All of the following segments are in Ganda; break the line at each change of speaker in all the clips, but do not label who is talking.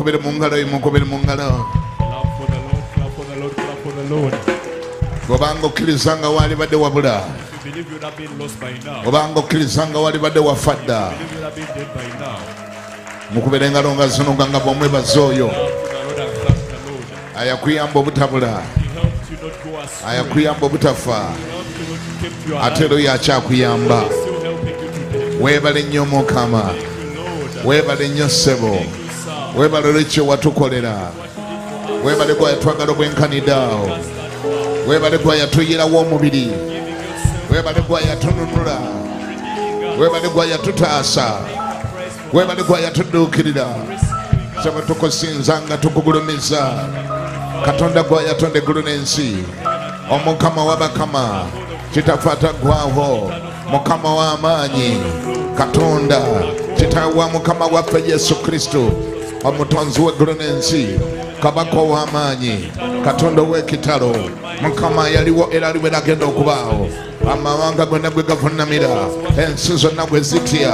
Mukubire mungalo, mukubire mungalo.
Clap for the Lord, clap for the Lord.
Gobango kilizanga wali bade wabula.
If you believe you have been lost by now,
Gobango kilizanga wali bade wafadda.
if you have been dead by now,
Mukubire ngalo nga zino nga bomwe bazoyo.
clap to the Lord and clap to the Lord.
Ayakuyamba obutabula.
He helped you not go astray.
Ayakuyamba obutafa.
He helped you not keep you alive.
Atero yakyakuyamba.
He's still helping you today.
Weebale nnyo Mukama.
Thank you, Lord.
Weebale nnyo ssebo.
Thank you, sir.
Weebale olw'ekyo watukolera.
What you did for us.
Weebale gwa yatwagala obwenkanidaawo.
That's that love.
Weebale gwa yatuyirawo omubiri.
Giving yourself,
Weebale gwa yatununula.
redeeming us,
Weebale gwa yatutaasa.
praise for
Weebale gwa yatudduukirira. Saba tukusinzanga tukugulumiza. Katonda gwa yatonda eggulu n'ensi. Omukama w'abakama. Kitaffe ataggwaawo. Mukama w'amaanyi. Katonda. Kitaawe wa Mukama waffe Yesu Kristo. Omutonzi w'eggulu n'ensi. Kabaka ow'amaanyi. Katonda ow'ekitalo. Mukama yaliwo era aliwo era agenda okubaawo. Amawanga gonna gwe gavuunamira. Ensi zonna gwe zitya.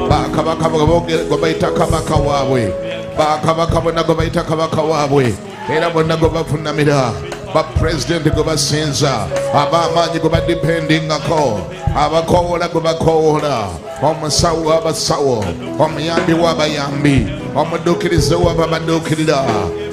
Bakabaka gwe bayita kabaka waabwe. Bakabaka bonna gwe bayita kabaka waabwe. Era bonna gwe bavuunamira. Bapulezidenti gwe basinza. Ab'amaanyi gwe badipendingako. Abakoowola gwe bakoowola. Omusawo w'abasawo. Omuyambi w'abayambi. Omudduukirize w'abadduukirira.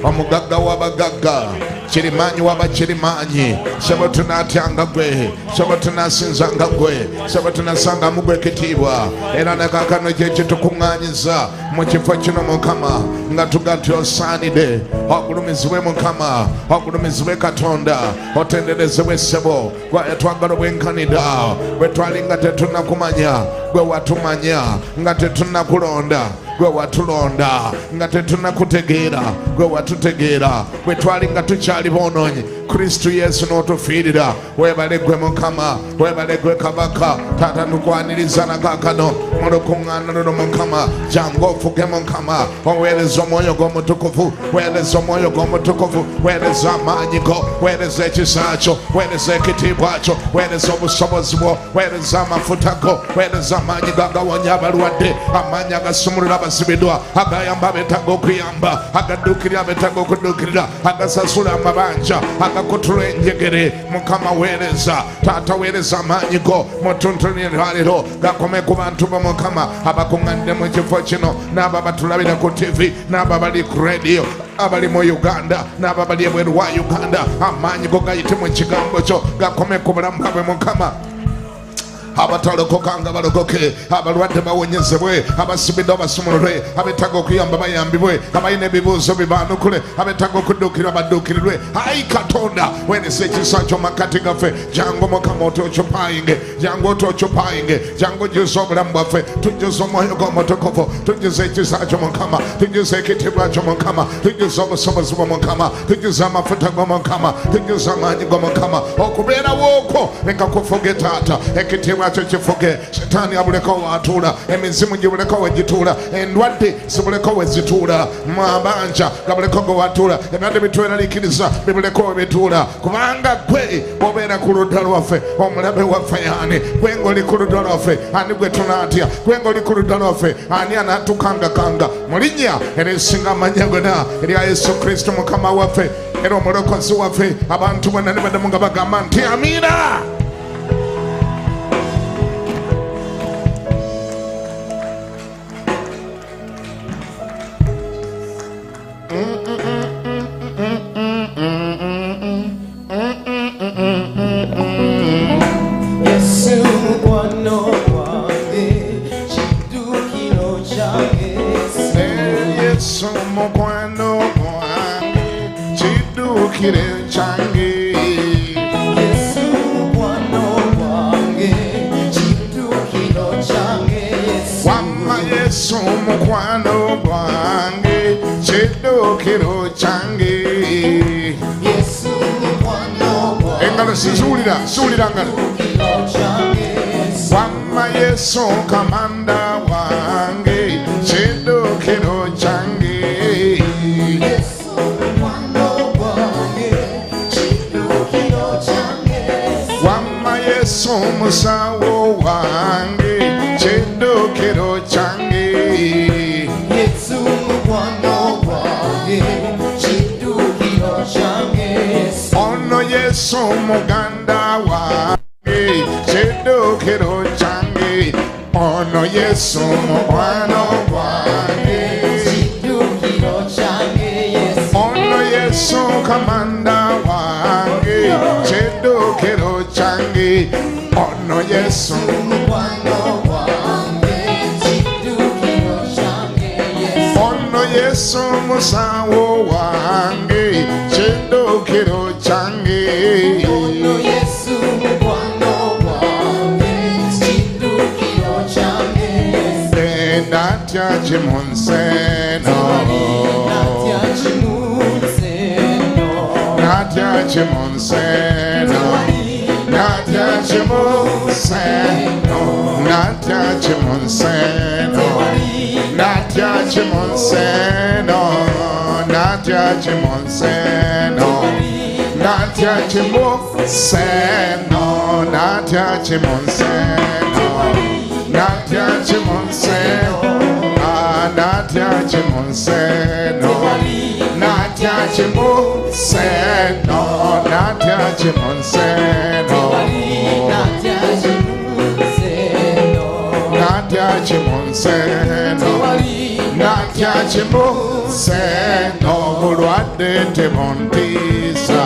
Omugagga w'abagagga. Kirimaanyi w'abakirimaanyi. Sebo tunaatyanga gwe. Sebo tunaasinzanga gwe. Sebo tunaasangamu gwe ekitiibwa. Era ne kaakano kye kitukuŋŋaanyiza mu kifo kino Mukama nga tugatye osaanidde. Ogulumizibwe Mukama. Ogulumizibwe Katonda. Otenderezebwe ssebo. Gwe yatwagala obwenkanida. Bwe twali nga tetunnakumanya. Gwe watumanya nga tetunnakulonda. Gwe watulonda nga tetunnakutegeera. Gwe watutegeera bwe twali nga tukyali boonoonyi. Kristo Yesu n'otufiirira. Weebale gwe Mukama. Weebale gwe Kabaka. Taata tukwaniriza na kaakano mu lukuŋŋaana luno Mukama. Jangu ofuge Mukama. Oweereza omwoyo gw'omutukuvu. Weereza omwoyo gw'omutukuvu. Weereza amaanyi go. Weereza ekisa kyo. Weereza ekitiibwa kyo. Weereza obusobozi bwo. Weereza amafuta go. Weereza amaanyi gagawonya abalwadde. Amaanyi agasumulula abasibiddwa. Agayamba abetaaga okuyamba. Agadduukirira abetaaga okudduukirira. Agasasula amabanja. Agakutula enjegere. Mukama weereza. Taata weereza amaanyi go. Mutuntunira leero gakome ku bantu bo Mukama abakuŋŋanidde mu kifo kino n'abo abatulabira ku TV n'abo abali ku radio abali mu Uganda n'abo abali ebweru wa Uganda. Amaanyi go gayite mu kigambo kyo gakome ku bulamu bwabwe Mukama. Abatalokoka nga balokoke. Abalwadde bawonyezebwe. Abasibidde basumululwe. Abetaaga okuyamba bayambibwe. Abalina ebibuuzo bibaanukule. Abetaaga okudduukirira badduukirirwe. Ayi Katonda weereza ekisa kyo makkati gaffe. Jangu Mukama otwokyupayinge. Jangu otwokyupayinge. Jangu ojjuza obulamu bwaffe. Tujjuza omwoyo gw'omutukuvu. Tujjuza ekisa kyo Mukama. Tujjuza ekitiibwa kyo Mukama. Tujjuza obusobozi bwo Mukama. Tujjuza amafuta go Mukama. Tujjuza amaanyi go Mukama. Okubeerawo okwo leka kufuge Taata. Ekitiibwa kyo kifuge. Setaani abuleko watuula. Emizimu gibuleko wegituula. Endwadde zibuleko wezituula. Mabanja gabuleko go watuula. Ebirwadde bitweraliikiriza bibuleko webituula. Kubanga gwe obeera ku ludda lwaffe. Omulabe waffe y'ani? Gwe ng'oli ku ludda lwaffe. Ani gwe tunaatya? Gwe ng'oli ku ludda lwaffe. Ani anaatukangakanga? Mu linnya erisinga amannya gonna erya Yesu Kristo Mukama waffe era omulokozi waffe. Abantu bonna ne baddamu nga bagamba nti amiina. Mukwano gwange kiddukiro kyange. Engalo sizuulira ngalo. Wamma Yesu kamanda wange kiddukiro kyange. Wamma Yesu musawo wange kiddukiro kyange. Yesu muganda wange kiddukiro kyange ono Yesu mukwano gwange ono Yesu kamanda wange kiddukiro kyange ono Yesu ono Yesu musawo wange kiddukiro kyange natya kimunseno natya kimunseno natya kimunseno natya kimunseno natya kimunseno natya kimunseno natya kimunseno natya kimunseno natya kimunseno natya kimunseno natya kimunseno natya kimunseno natya kimunseno natya kimunseno bulwadde tebuntiisa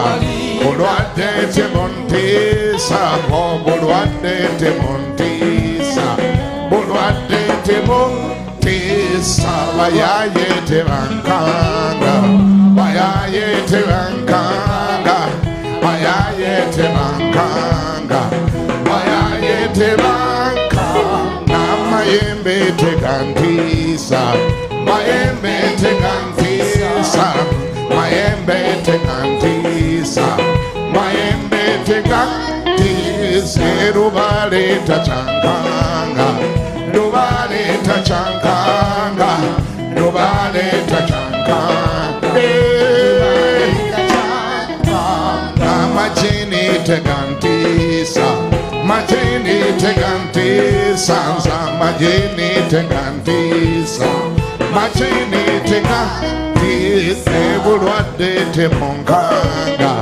bulwadde tebuntiisa obulwadde tebuntiisa bulwadde tebuntiisa bayaye tebankanga bayaye tebankanga bayaye tebankanga bayaye tebankanga mayembe tegantiisa mayembe tegantiisa mayembe tegantiisa mayembe tegantiisa erubale tachankanga rubale tachankanga rubale tachankanga amajini tegantiisa majini tegantiisa majini tegantiisa majini tegantiisa bulwadde tebunkanga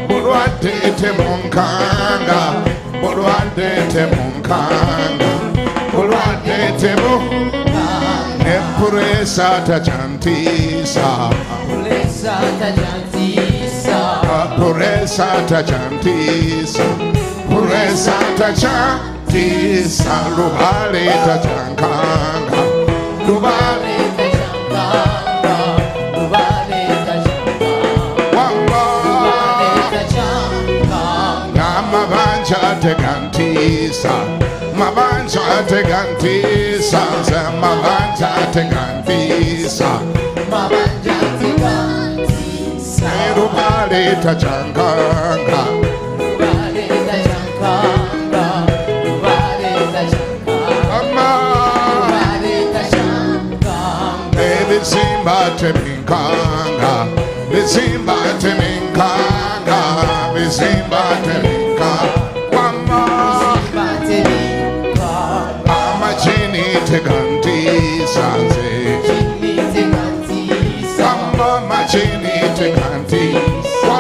bulwadde tebunkanga bulwadde tebunkanga bulwadde tebunkanga epuresa tajantiisa puresa tajantiisa puresa tajantiisa lubale tajankanga lubale mabanja tegantiisa mabanja tegantiisa mabanja tegantiisa mabanja tegantiisa erubale tajankanga rubale tajankanga rubale tajankanga rubale tajankanga ebizimba tebinkanga bizimba tebinkanga bizimba tebinkanga amajini tegantiisa majini tegantiisa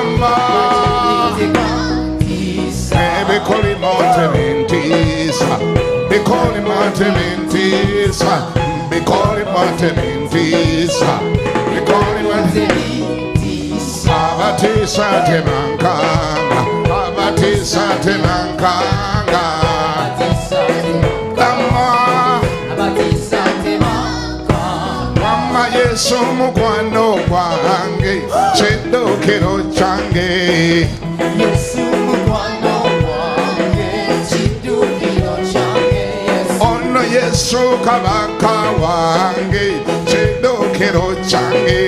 ebikolimo tebintiisa bikolimo tebintiisa bikolimo tebintiisa bikolimo tebintiisa abatiisa tebankanga abatiisa tebankanga mama Yesu mukwano gwange kiddukiro kyange ono Yesu kabaka wange kiddukiro kyange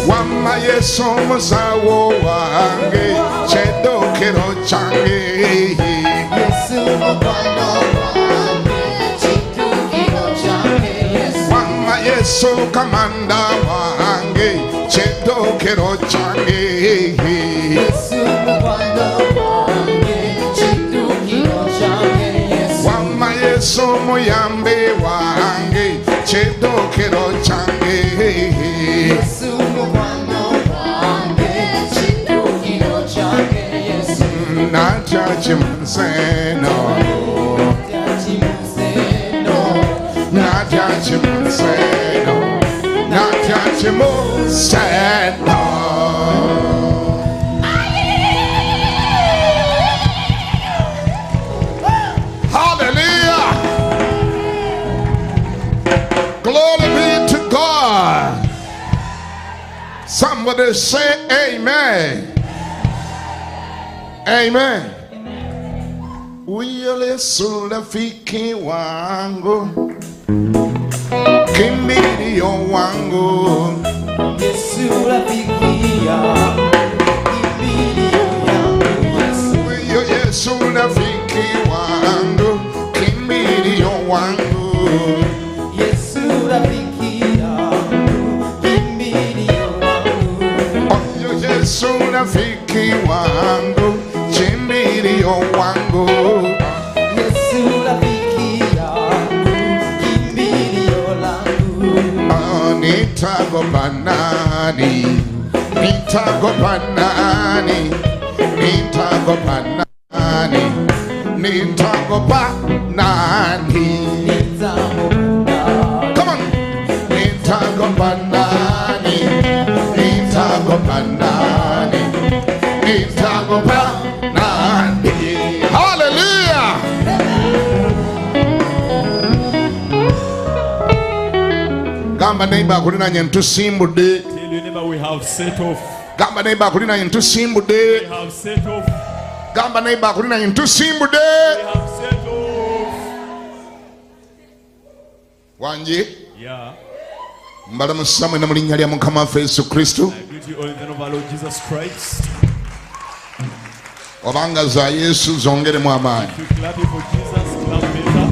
wamma Yesu musawo wange kiddukiro kyange wamma Yesu kamanda wange kiddukiro kyange wamma Yesu muyambe wange kiddukiro kyange Najachimuseno. Najachimuseno. Najachimuseno. Hallelujah. Glory be to God. Somebody say amen. Amen. Uyele sulafiki wangu, kimbilio wangu.
Yesu rafiki yangu, kimbilio yangu.
Yesu rafiki wangu, kimbilio wangu.
Yesu rafiki yangu, kimbilio wangu.
Yesu rafiki wangu, kimbilio wangu.
Yesu rafiki yangu, kimbilio langu.
Nitagopa nani? Nitagopa nani? Nitagopa nani? Nitagopa nani? Come on. Nitagopa nani? Nitagopa nani? Nitagopa nani? Hallelujah. Gamba neighbor kulina Tusimbude.
Tell your neighbor we have set off.
Gamba neighbor kulina
We
Tusimbude.
have set off.
Gamba neighbor kulina Tusimbude.
We have set off.
Wanji
Yeah.
mbala musamwe na mulinnya lya Mukama waffe Yesu Kristo.
I greet you all in the name of our Lord Jesus Christ.
Obanga za Yesu zongeremu amaanyi.
To clap you for Jesus, clap better.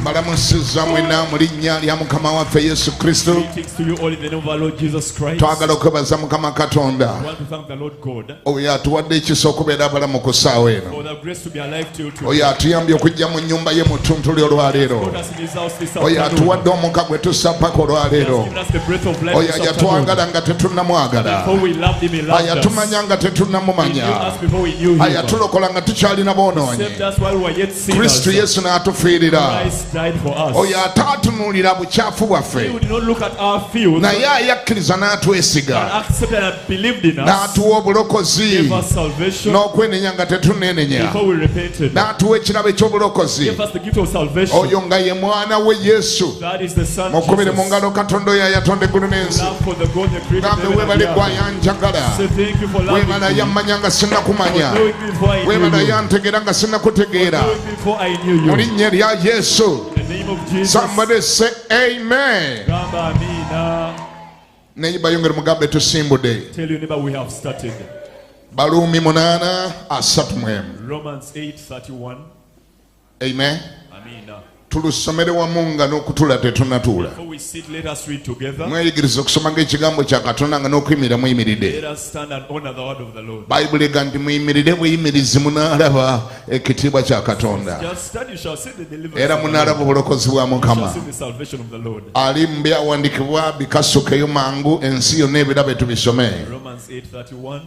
Mbalamusiza mwena mu linnya lya Mukama waffe Yesu Kristo.
Greetings to you all in the name of our Lord Jesus Christ.
Twagala okwebaza Mukama Katonda
I want to thank the Lord God
oyo atuwadde ekisa okubeera abalamu ku ssaawa eno,
for the grace to be alive till today.
oyo atuyambye okujja mu nnyumba ye mu ttuntu lye olwaleero,
God has in his house this
oyo
afternoon.
atuwadde omuka gwe tussa paka
He has
olwaleero,
given us the breath of life
oyo
this afternoon.
ayatwagala nga tetunnamwagala,
Before we loved him, he loved us.
ayatumanya nga
He knew
tetunnamumanya,
us before we knew him.
ayatulokola nga tukyalina boonoonyi.
Saved us while we were yet sinners.
Kristo Yesu n'atufiirira,
Christ died for us.
oyo atatunuulira bukyafu
He
bwaffe,
did not look at our fields,
naye ayakkiriza
but
n'atwesiga,
accepted and believed in us.
n'atuwa obulokozi
Gave us salvation
n'okwenenya nga tetunnenenya,
before we repented.
n'atuwa ekirabo eky'obulokozi,
Gave us the gift of salvation.
oyo nga ye mwana we Yesu.
That is the Son
Mukubire mu
Jesus.
ngalo Katonda oyo ayatonda eggulu n'ensi.
Love for the God that created
Gambe
heaven and
weebale
the
gwe
earth.
ayanjagala,
Say thank you for loving
weebala
me.
yammanya nga sinnakumanya,
For knowing me before I knew
weebala
you.
yantegeera nga
For
sinnakutegeera,
knowing me before I knew
mu
you.
linnya lya Yesu.
In the name of Jesus.
Somebody say amen.
Gamba amina.
Neighbor yongere mugambe Tusimbude.
Tell your neighbor we have started.
Baluumi 8:31.
Romans 8:31.
Amen.
Amina.
Tulusomere wamu nga n'okutula tetunnatuula.
Before we sit, let us read together.
Mweyigirize okusoma ng'ekigambo kya Katonda nga n'okuyimira muyimiridde.
Let us stand and honor the word of the Lord.
Bayibuli ega nti muyimirire buyimirizi munaalaba ekitiibwa kya Katonda,
Just stand, you shall see the deliverance
era
of the
munaalaba
Lord.
obulokozi bwa
You shall
Mukama.
see the salvation of the Lord.
Ali mu byawandiikibwa bikasukeyo mangu ensi yonna ebirabe tubisome.
Romans 8:31.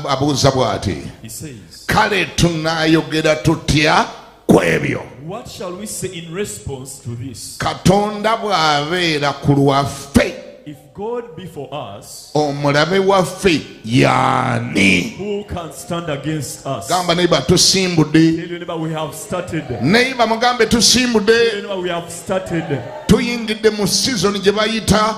Abuuza bw'ati,
He says,
kale tunaayogera tutya ku ebyo
what shall we say in response to this?
Katonda bw'abeera ku lwaffe,
If God be for us,
omulabe waffe y'ani?
who can stand against us?
Gamba neighbor Tusimbude.
Tell your neighbor we have started.
Neighbor mugambe
Tell
Tusimbude.
your neighbor we have started.
Tuyingidde mu season gye bayita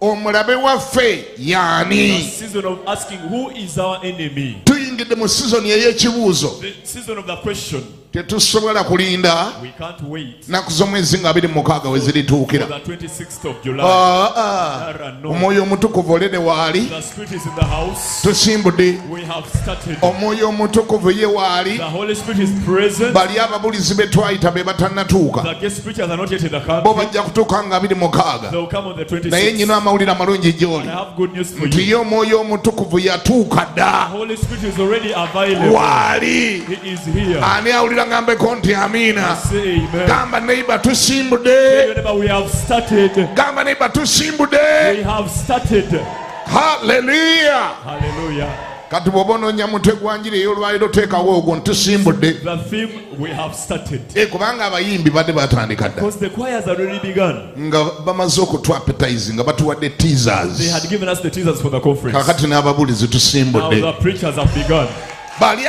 omulabe waffe
A
y'ani?
season of asking who is our enemy.
Tuyingidde mu season ey'ekibuuzo.
The season of the question.
Tetusobola kulinda
We can't wait
nnaku z'omwezi nga 26 we
for
zirituukira.
the 26th of July. No. The
Omwoyo omutukuvu olede waali
Spirit is in the house.
Tusimbude.
We have started.
Omwoyo omutukuvu ye waali,
The Holy Spirit is present.
bali ababulizi be twayita be batannatuuka,
The guest preachers are not yet in the
bo
country.
bajja kutuuka nga 26.
They will come on the
Naye
26th.
nyina amawulire amalungi gy'oli
I have good news for
nti
you.
ye omwoyo omutukuvu yatuuka
The
dda
Holy Spirit is already available.
waali.
He is here.
Ani awulira ngambeko nti amiina?
Say amen.
Gamba neighbor
Tell
Tusimbude.
your neighbor we have started.
Gamba neighbor
We
Tusimbude.
have started.
Hallelujah.
Hallelujah.
kati bw'oba onoonya mutwe gwa njiri ey'olwaliro teekawo ogwo ntusimbudde
The theme we have started.
kubanga abayimbi badde batandika dda
Because the choirs had already begun.
nga bamaze okutw appetize nga batuwadde
They
teasers
had given us the teasers for the conference.
kakati n'ababulizi
Now
tusimbudde
the preachers have begun.
bali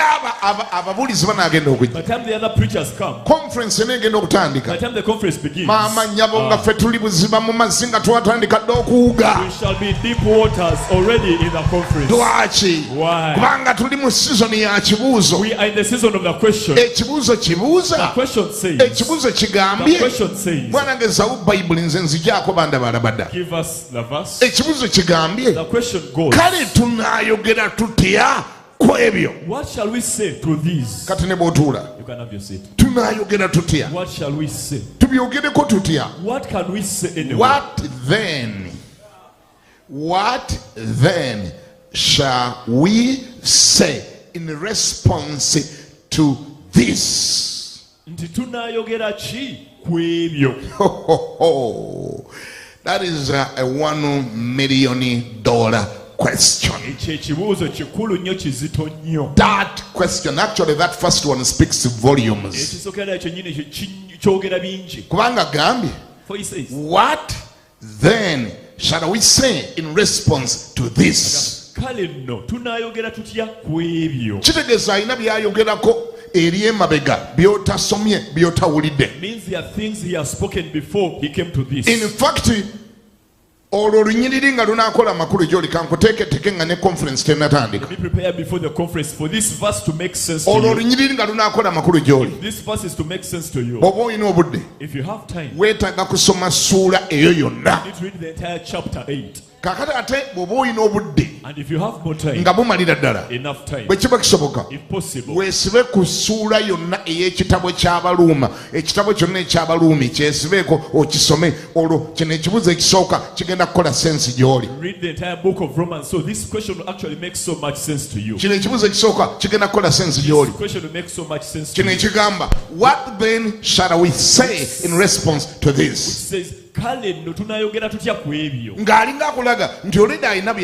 ababulizi banaagenda okujja
By the time the other preachers come,
conference neegenda
by
okutandika
the time the conference begins,
maama nnyabo nga ffe tuli buziba mu mazzi nga twatandika dde okuwuga
we shall be deep waters already in the conference.
lwaki
Why?
kubanga tuli mu sizoni ya kibuuzo
We are in the season of the question.
ekibuuzo
The
kibuuza
question says,
ekibuuzo
the
kigambye
question says,
bwana gezawo bayibuli nze nzigyako bandabalabadda
give us the verse.
ekibuuzo kigambye
The question goes,
kale tunaayogera tutya ku ebyo
what shall we say to these?
kati ne bw'otuula
You can have your seat.
tunaayogera tutya
What shall we say?
tubyogereko tutya
What can we say anyway?
what then shall we say in response to this?
Nti tunayogera ki ku ebyo?
That is a $1 million question.
Ekyo ekibuuzo kikulu nnyo kizito nnyo.
That question, actually that first one speaks volumes.
Ekisookera ekyo nnyini kyogera bingi.
Kubanga gambye,
For he says,
what then shall we say in response to this?
kale nno tunayogera tutya ku ebyo?
Kitegeeza alina byayogerako eri emabega byotasomye byotawulidde.
Means there are things he has spoken before he came to this.
In fact, olwo olunyiriri nga lunaakola amakulu gy'oli kankuteeketeke nga ne conference tennatandika.
Be prepared before the conference for this verse to make sense to
Olwo
you.
olunyiriri nga lunaakola amakulu gy'oli.
This verse is to make sense to you.
Bw'oba olina obudde
If you have time,
weetaaga kusoma ssuula eyo yonna.
you need to read the entire chapter 8.
Kaakati ate bw'oba olina obudde
And if you have more time,
nga bumalira ddala
enough time,
bwe kiba kisoboka
if possible,
weesibe ku ssuula yonna ey'ekitabo ky'abaluuma ekitabo kyonna eky'abaluumi kyesibeeko okisome olwo kino ekibuuzo ekisooka kigenda kukola sensi gy'oli.
read the entire book of Romans. So this question will actually make so much sense to you.
Kino ekibuuzo ekisooka kigenda kukola sensi
This
gy'oli.
question will make so much sense to
Kino
you.
ekigamba, what then shall we say in response to
It
this?
says, kale nno tunayogera tutya ku ebyo?
Ng'alinga akulaga nti oleda alina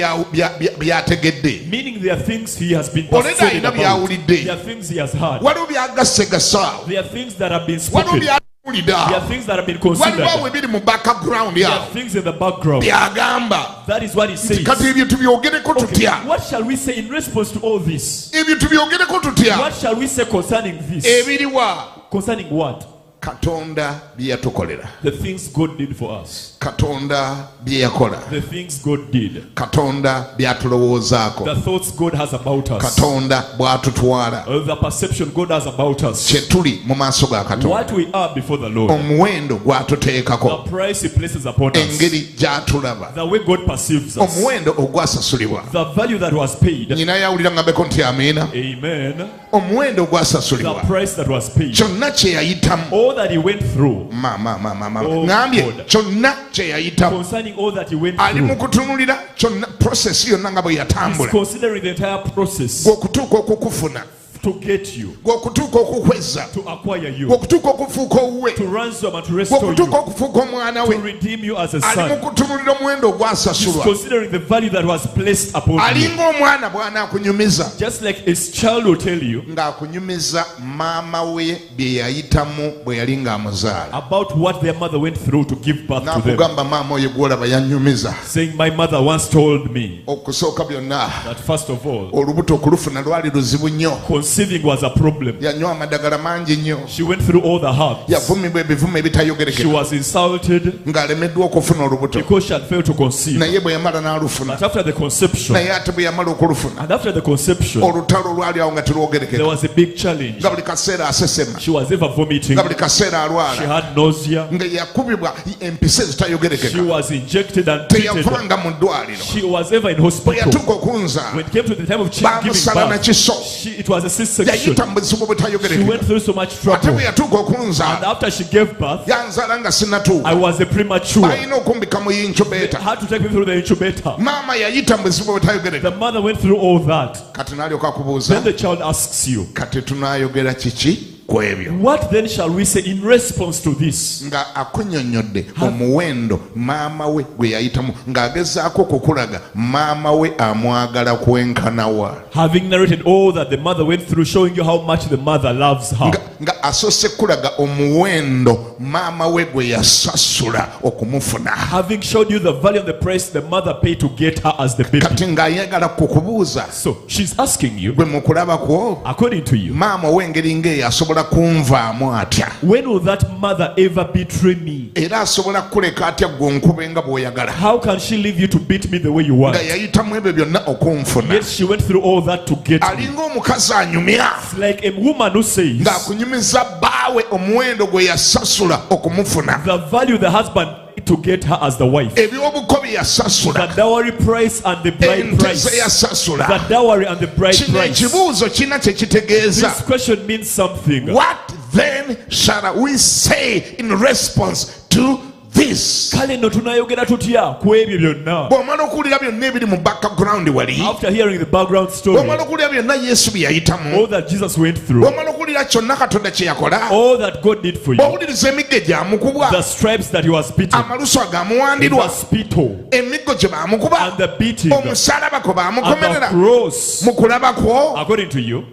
byategedde,
Meaning there are things he has been
oleda
persuaded
alina
about.
byawulidde,
There are things he has heard.
waliwo byagassegasaawo,
There are things that have been
waliwo
spoken. There
byawulida,
are things that have been
waliwo
considered.
awo ebiri mu background
There are
yawo
things in the background.
byagamba.
That is what he says.
Kati ebyo tubyogereko
Okay,
tutya?
what shall we say in response to all this?
Ebyo tubyogereko tutya?
What shall we say concerning this?
Ebiriwa
Concerning what?
Katonda bye yatukolera,
The things God did for us.
Katonda bye yakola,
The things God did.
Katonda byatulowoozaako,
The thoughts God has about us.
Katonda bw'atutwala,
The perception God has about us.
kye tuli mu maaso ga Katonda,
What we are before the Lord.
omuwendo gw'atuteekako,
The price he places upon us.
engeri gy'atulaba,
The way God perceives us.
omuwendo ogwasasulibwa.
The value that was paid.
Nyina yawulira ngambeko nti amiina.
Amen.
Omuwendo
The
ogwasasulibwa,
price that was paid.
kyonna kye yayitamu,
All that he went through.
ngambye
God.
kyonna kye yayitamu,
Concerning all that he went
ali mu
through.
kutunulira kyonna process yonna nga bwe
He's
yatambula,
considering the entire process
gw'okutuuka okukufuna,
to get you,
gw'okutuuka okukweza,
to acquire you,
gw'okutuuka okufuuka owuwe,
to ransom and to restore
gw'okutuuka
you,
okufuuka omwana
to
we.
redeem you as a
Ali mu
son.
kutunulira omuwendo
He's
ogwasasulwa,
considering the value that was placed upon you.
alinga omwana bw'anaakunyumiza
Just like his child will tell you
ng'akunyumiza maama we bye yayitamu bwe yali ng'amuzaala,
about what their mother went through to give birth to them.
n'akugamba maama oyo gw'olaba yannyumiza.
Saying, my mother once told me
Okusooka byonna
that first of all,
olubuto okulufuna lwali luzibu nnyo,
conceiving was a problem.
yanywa amadagala mangi nnyo,
She went through all the herbs.
yavumibwa ebivumo
She
ebitayogerekeka
was insulted
ng'alemeddwa okufuna olubuto,
because she had failed to conceive.
naye bwe yamala n'alufuna,
But after the conception,
naye ate bwe yamala okulufuna,
and after the conception,
olutalo lwali awo nga
there
terwogerekeka,
was a big challenge.
nga buli kaseera asesema,
She was ever vomiting.
nga buli kaseera
She
alwala,
had nausea.
nga yakubibwa empisa
She
ezitayogerekeka,
was injected and treated.
teyavanga mu ddwaliro.
She was ever in
Bwe
hospital.
yatuuka okunzaala,
When it came to the time of giving
baamusala na
birth,
kiso,
it was a C-section.
yayita mu buzibu
She
butayogerekeka.
went through so much
Ate
trouble.
bwe yatuuka
And
okunzaala,
after she gave birth,
yanzaala nga sinnatuuka,
I was a premature.
balina okumbika mu
They
yincubeeta.
had to take me through the incubator.
Maama yayita mu buzibu butayogerekeka.
The mother went through all that.
Kati n'alyoka
Then
akubuuza,
the child asks you,
kati tunaayogera kiki ku ebyo
What then shall we say in response to this?
nga akunnyonnyodde omuwendo maama we gwe yayitamu ng'agezaako okukulaga maama we amwagala kwenkanawa
Having narrated all that the mother went through, showing you how much the mother loves her.
nga asoose kulaga omuwendo maama we gwe yasasula okumufuna
Having showed you the value and the price the mother paid to get her as the baby.
kati ng'ayagala kukubuuza
So she's asking you,
gwe mu kulaba kwo
according to you,
maama w'engeri ng'eyo asobola kunvaamu atya
when will that mother ever betray me?
era asobola kuleka atya gwe nkube nga bw'oyagala
How can she leave you to beat me the way you want?
nga yayitamu ebyo byonna okunfuna
Yet she went through all that to get me.
alinga omukazi anyumya
It's like a woman who says
ng'akunyumiza bbaawe omuwendo gwe yasasula okumufuna
the value the husband to get her as the wife,
ebyobuko bye yasasula
the dowry price and the bride
ente
price,
ze yasasula
the dowry and the bride
kino
price.
ekibuuzo kirina kye kitegeeza
This question means something.
what then shall we say in response to this
Kale no tunayogera tutya ku ebyo byonna?
bw'omala okuwulira byonna ebiri mu background wali
After hearing the background story,
bw'omala okuwulira byonna yesu bye yayitamu
all that Jesus went through,
bw'omala okuwulira kyonna katonda kye yakola
all that God did for you,
bw'owuliriza emiggo gy'amukubwa
the stripes that he was beaten,
amalusu
the
agaamuwandirwa
spittle,
emiggo gye baamukuba
and the beating,
omusalaba kwe
and the
baamukomerera
cross.
mu kulaba kwo
According to you,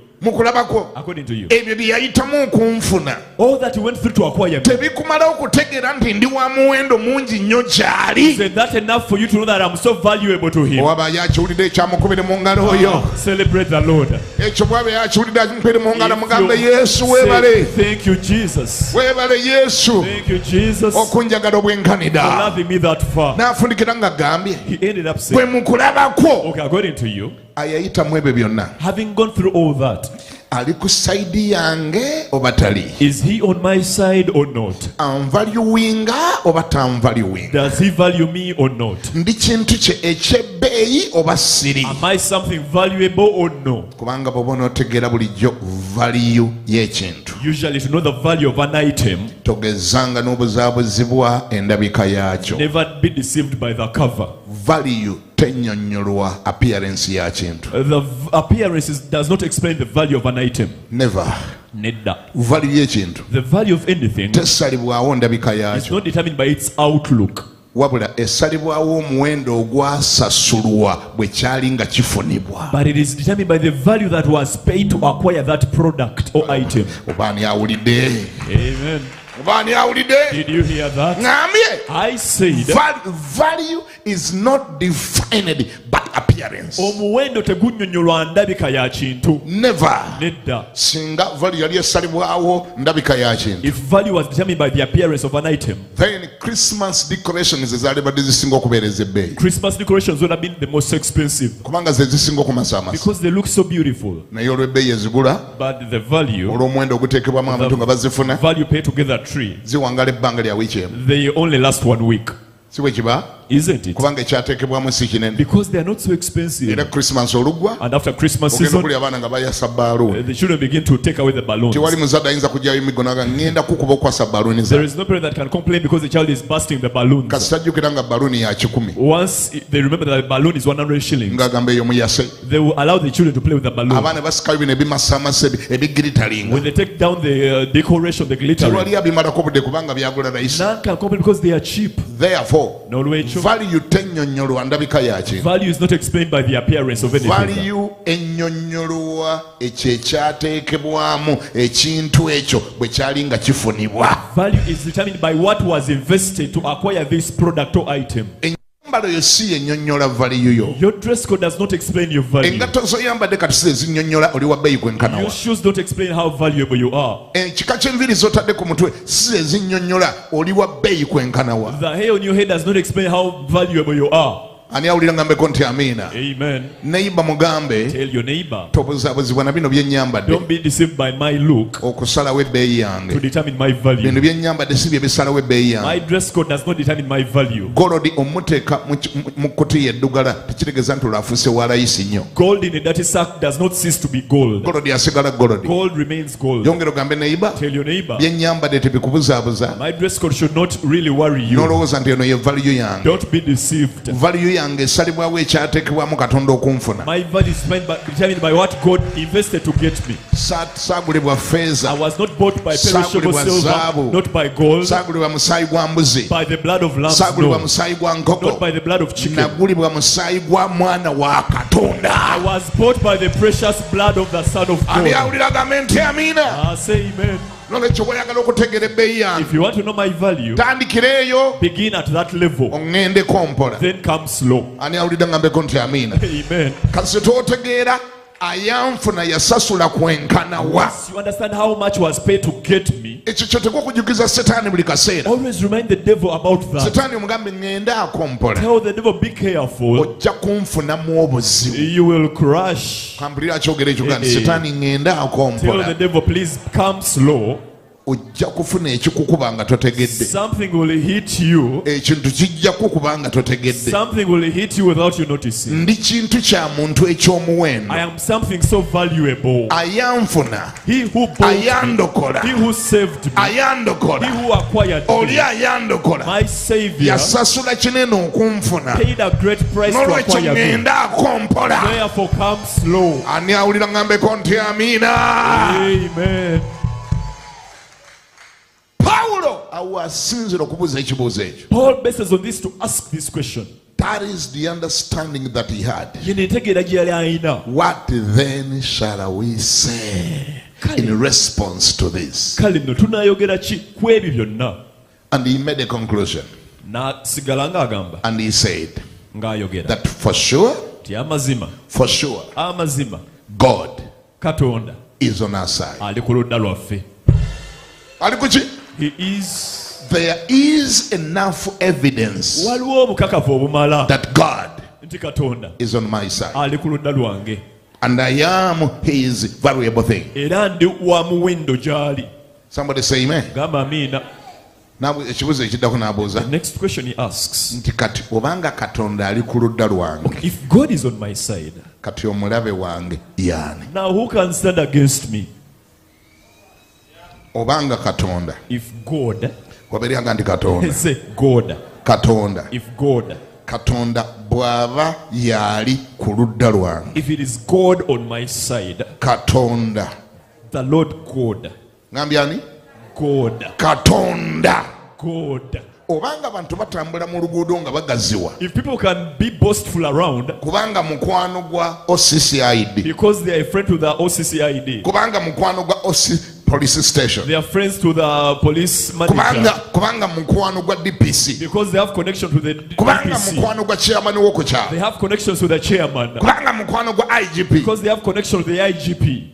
ebyo bye yayitamu okunfuna
all that he went through to acquire me,
tebikumala okutegeera nti ndi wa muwendo mungi nnyo gy'ali
is that enough for you to know that I'm so valuable to him?
owaba yakiwulidde ekyamukubire mu ngalo oyo
Celebrate the Lord.
ekyo bwaba yakiwulidde akimukubire mu ngalo
If
mugambe
you
yesu
say,
weebale
thank you, Jesus.
weebale yesu
Thank you, Jesus, for
okunjagala obwenkanida
loving me that far.
n'afundikira nga gambye
He ended up
bwe
saying,
mu kulaba kwo
okay, according to you,
ayayitamu ebyo byonna
having gone through all that,
ali ku sayidi yange oba tali
is he on my side or not?
anvaluwinga oba tanvaluwinga
Does he value me or not?
ndi kintu kye ekyebbeeyi oba siri
Am I something valuable or no?
kubanga bw'oba onootegeera bulijjo valiyu y'ekintu
Usually, to know the value of an item,
togezanga n'obuzaabuzibwa endabika yaakyo
never be deceived by the cover.
valiyu tennyonnyolwa appearance ya kintu
Appearances does not explain the value of an item.
never
Nedda.
valiyu y'ekintu
The value of anything
tesalibwawo ndabika
is
yaakyo
not determined by its outlook,
wabula esalibwawo omuwendo ogwasasulwa bwe kyali nga kifunibwa
but it is determined by the value that was paid to acquire that product or item.
oba ani awulidde
Amen.
oba ani awulidde
Did you hear that?
ŋŋambye
I said,
value is not defined by appearance
omuwendo tegunnyonnyolwa ndabika ya kintu.
never
Nedda.
singa value yali esalibwawo ndabika ya kintu
If value was determined by the appearance of an item,
then christmas decorations ezaali badde zisinga okubeereza ebbeeyi
Christmas decorations would have been the most expensive
kubanga ze zisinga okumasaamasa
because they look so beautiful.
naye olw'ebbeeyi ezigula
But the value,
olw'omuwendo oguteekebwamu abantu nga bazifuna
value paid to get that tree,
ziwangala ebbanga lya wiiki emu
they only last 1 week,
si bwe kiba
isn't it?
kubanga ekyateekebwamu si kinene
Because they are not so expensive.
era christmas oluggwa
And after Christmas
ogenda
season,
okuli abaana nga bayasa baaluuni
the children begin to take away the balloons.
tewali muzadde ayinza kujjayo emiggo naga ŋŋenda kukuba okwasa baluuni
There
za
is no parent that can complain because the child is busting the balloons.
kasita jjukira nga baluuni ya 100
Once they remember that the balloon is 100 shillings,
ng'agamba eyo muyase
they will allow the children to play with the balloon.
abaana basikayo bino ebimasaamasa ebigiritalinga
When they take down the decoration, the glittering,
tewali abimalako budde kubanga byagula layisi
none can complain because they are cheap.
therefore
Nolwekyo,
value tennyonnyolwa ndabika ya kintu
value is not explained by the appearance of anything.
value ennyonnyolwa ekyo ekyateekebwamu ekintu ekyo bwe kyali nga kifunibwa
Value is determined by what was invested to acquire this product or item.
ennyambala yo si yennyonnyola value yo
Your dress code does not explain your value.
engatto zoyambadde kati si ezinnyonnyola oli wa bbeeyi
Your
gwenkanawa
shoes don't explain how valuable you are.
ekika ky'enviiri z'otadde ku mutwe si ezinnyonnyola oli wa bbeeyi kwenkanawa
The hair on your head does not explain how valuable you are.
ani awulira ngambeko nti amiina
Amen.
neyiba mugambe
Tell your neighbor,
tobuzaabuzibwa na bino byennyambadde
don't be deceived by my look
okusalawo ebbeeyi
to
yange
determine my value.
bino byennyambadde si bye bisalawo ebbeeyi
My
yange
dress code does not determine my value.
golodi omuteeka mu kutiya eddugala tekitegeeza nti olwafuuse wa layisi nnyo
Gold in a dirty sack does not cease to be gold.
golodi asigala golodi
Gold remains gold.
yongera ogambe neyiba
Tell your neighbor,
byennyambadde tebikubuzaabuza
my dress code should not really worry you.
n'olowooza nti eno ye valiyu yange
Don't be deceived.
valiyu yange esalibwawo ekyateekebwamu Katonda okunfuna.
My value is determined by what God invested to get me.
Saagulibwa ffeeza,
I was not bought by perishable
saagulibwa
silver,
zaabu,
not by gold,
saagulibwa musaayi gwa mbuzi,
by the blood of lambs,
saagulibwa
no,
musaayi gwa nkoko,
not by the blood of chicken.
nagulibwa musaayi gwa mwana wa Katonda.
I was bought by the precious blood of the Son of
Ani
God.
awulira agambe nti amiina.
Say amen.
Nolwekyo bw'oyagala okutegeera ebbeeyi yange,
If you want to know my value,
tandikireeyo
begin at that level,
oŋŋendeko mpola.
then come slow.
Ani awulira ngambeko nti amiina.
Amen.
Kasi tootegeera ayanfuna yasasula kwenkana wa.
You understand how much was paid to get me?
Ekyo kyo tekikujukiza Setaani buli kaseera.
Always remind the devil about that.
Setaani omugambe ŋŋendaako mpola.
Tell the devil, be careful.
Ojja kunfunamu obuzibu.
You will crash.
Kampulira kyogera ekyo gandi Setaani ŋŋendaako
Tell the
mpola.
devil, please come slow.
Ojja kufuna ekikukuba nga totegedde.
Something will hit you.
Ekintu kijja kukuba nga totegedde.
Something will hit you without you noticing.
Ndi kintu kya muntu ekyomuwendo.
I am something so valuable.
Ayanfuna,
He who bought me,
ayandokola,
he who saved me, he
ayandokola,
who acquired
oli
me,
ayandokola,
my Savior,
yasasula kinene okunfuna.
paid a great price to
N'olwekyo
acquire me.
ŋŋendaako mpola.
Therefore, come slow.
Ani awulira ngambeko nti amiina.
Amen.
Pawulo awo asinzira okubuuza ekibuuzo ekyo.
Paul bases on this to ask this question.
That is the understanding that he had.
Yenetegeera gye yali ayina.
What then shall we say in response to this?
Kale nno tunaayogera ki ku ebyo byonna?
And he made a conclusion.
N'asigala ng'agamba
And he said
ng'ayogera
that for sure,
ti amazima
God
Katonda
is on our side.
ali ku ludda lwaffe.
Ali ku ki?
He is.
There is enough evidence
Waliwo obukakafu obumala
that God
nti Katonda
is on my side.
ali ku ludda lwange.
And I am his valuable thing.
Era ndi wa muwendo gy'ali.
Somebody say amen.
Gamba amiina.
Ekibuuzo ekiddako n'abuuza
The next question he asks,
nti kati obanga Katonda ali ku ludda lwange,
if God is on my side,
kati omulabe wange y'ani?
now who can stand against me?
Obanga Katonda,
If God,
waberianga nti Katonda,
say God,
Katonda,
if God,
Katonda bw'aba yali ku ludda lwange,
if it is God on my side,
Katonda,
the Lord God,
ngambye ani?
God,
Katonda.
God.
Obanga abantu batambula mu luguudo nga bagaziwa
If people can be boastful around
kubanga mukwano gwa OCCID,
because they are a friend to the OCCID,
kubanga mukwano gwa police station,
they are friends to the police manager,
kubanga mukwano gwa DPC,
because they have connection to the
kubanga
DPC,
mukwano gwa chairman w'okukyalo,
they have connections to the chairman,
kubanga mukwano gwa IGP,
because they have connection to the IGP,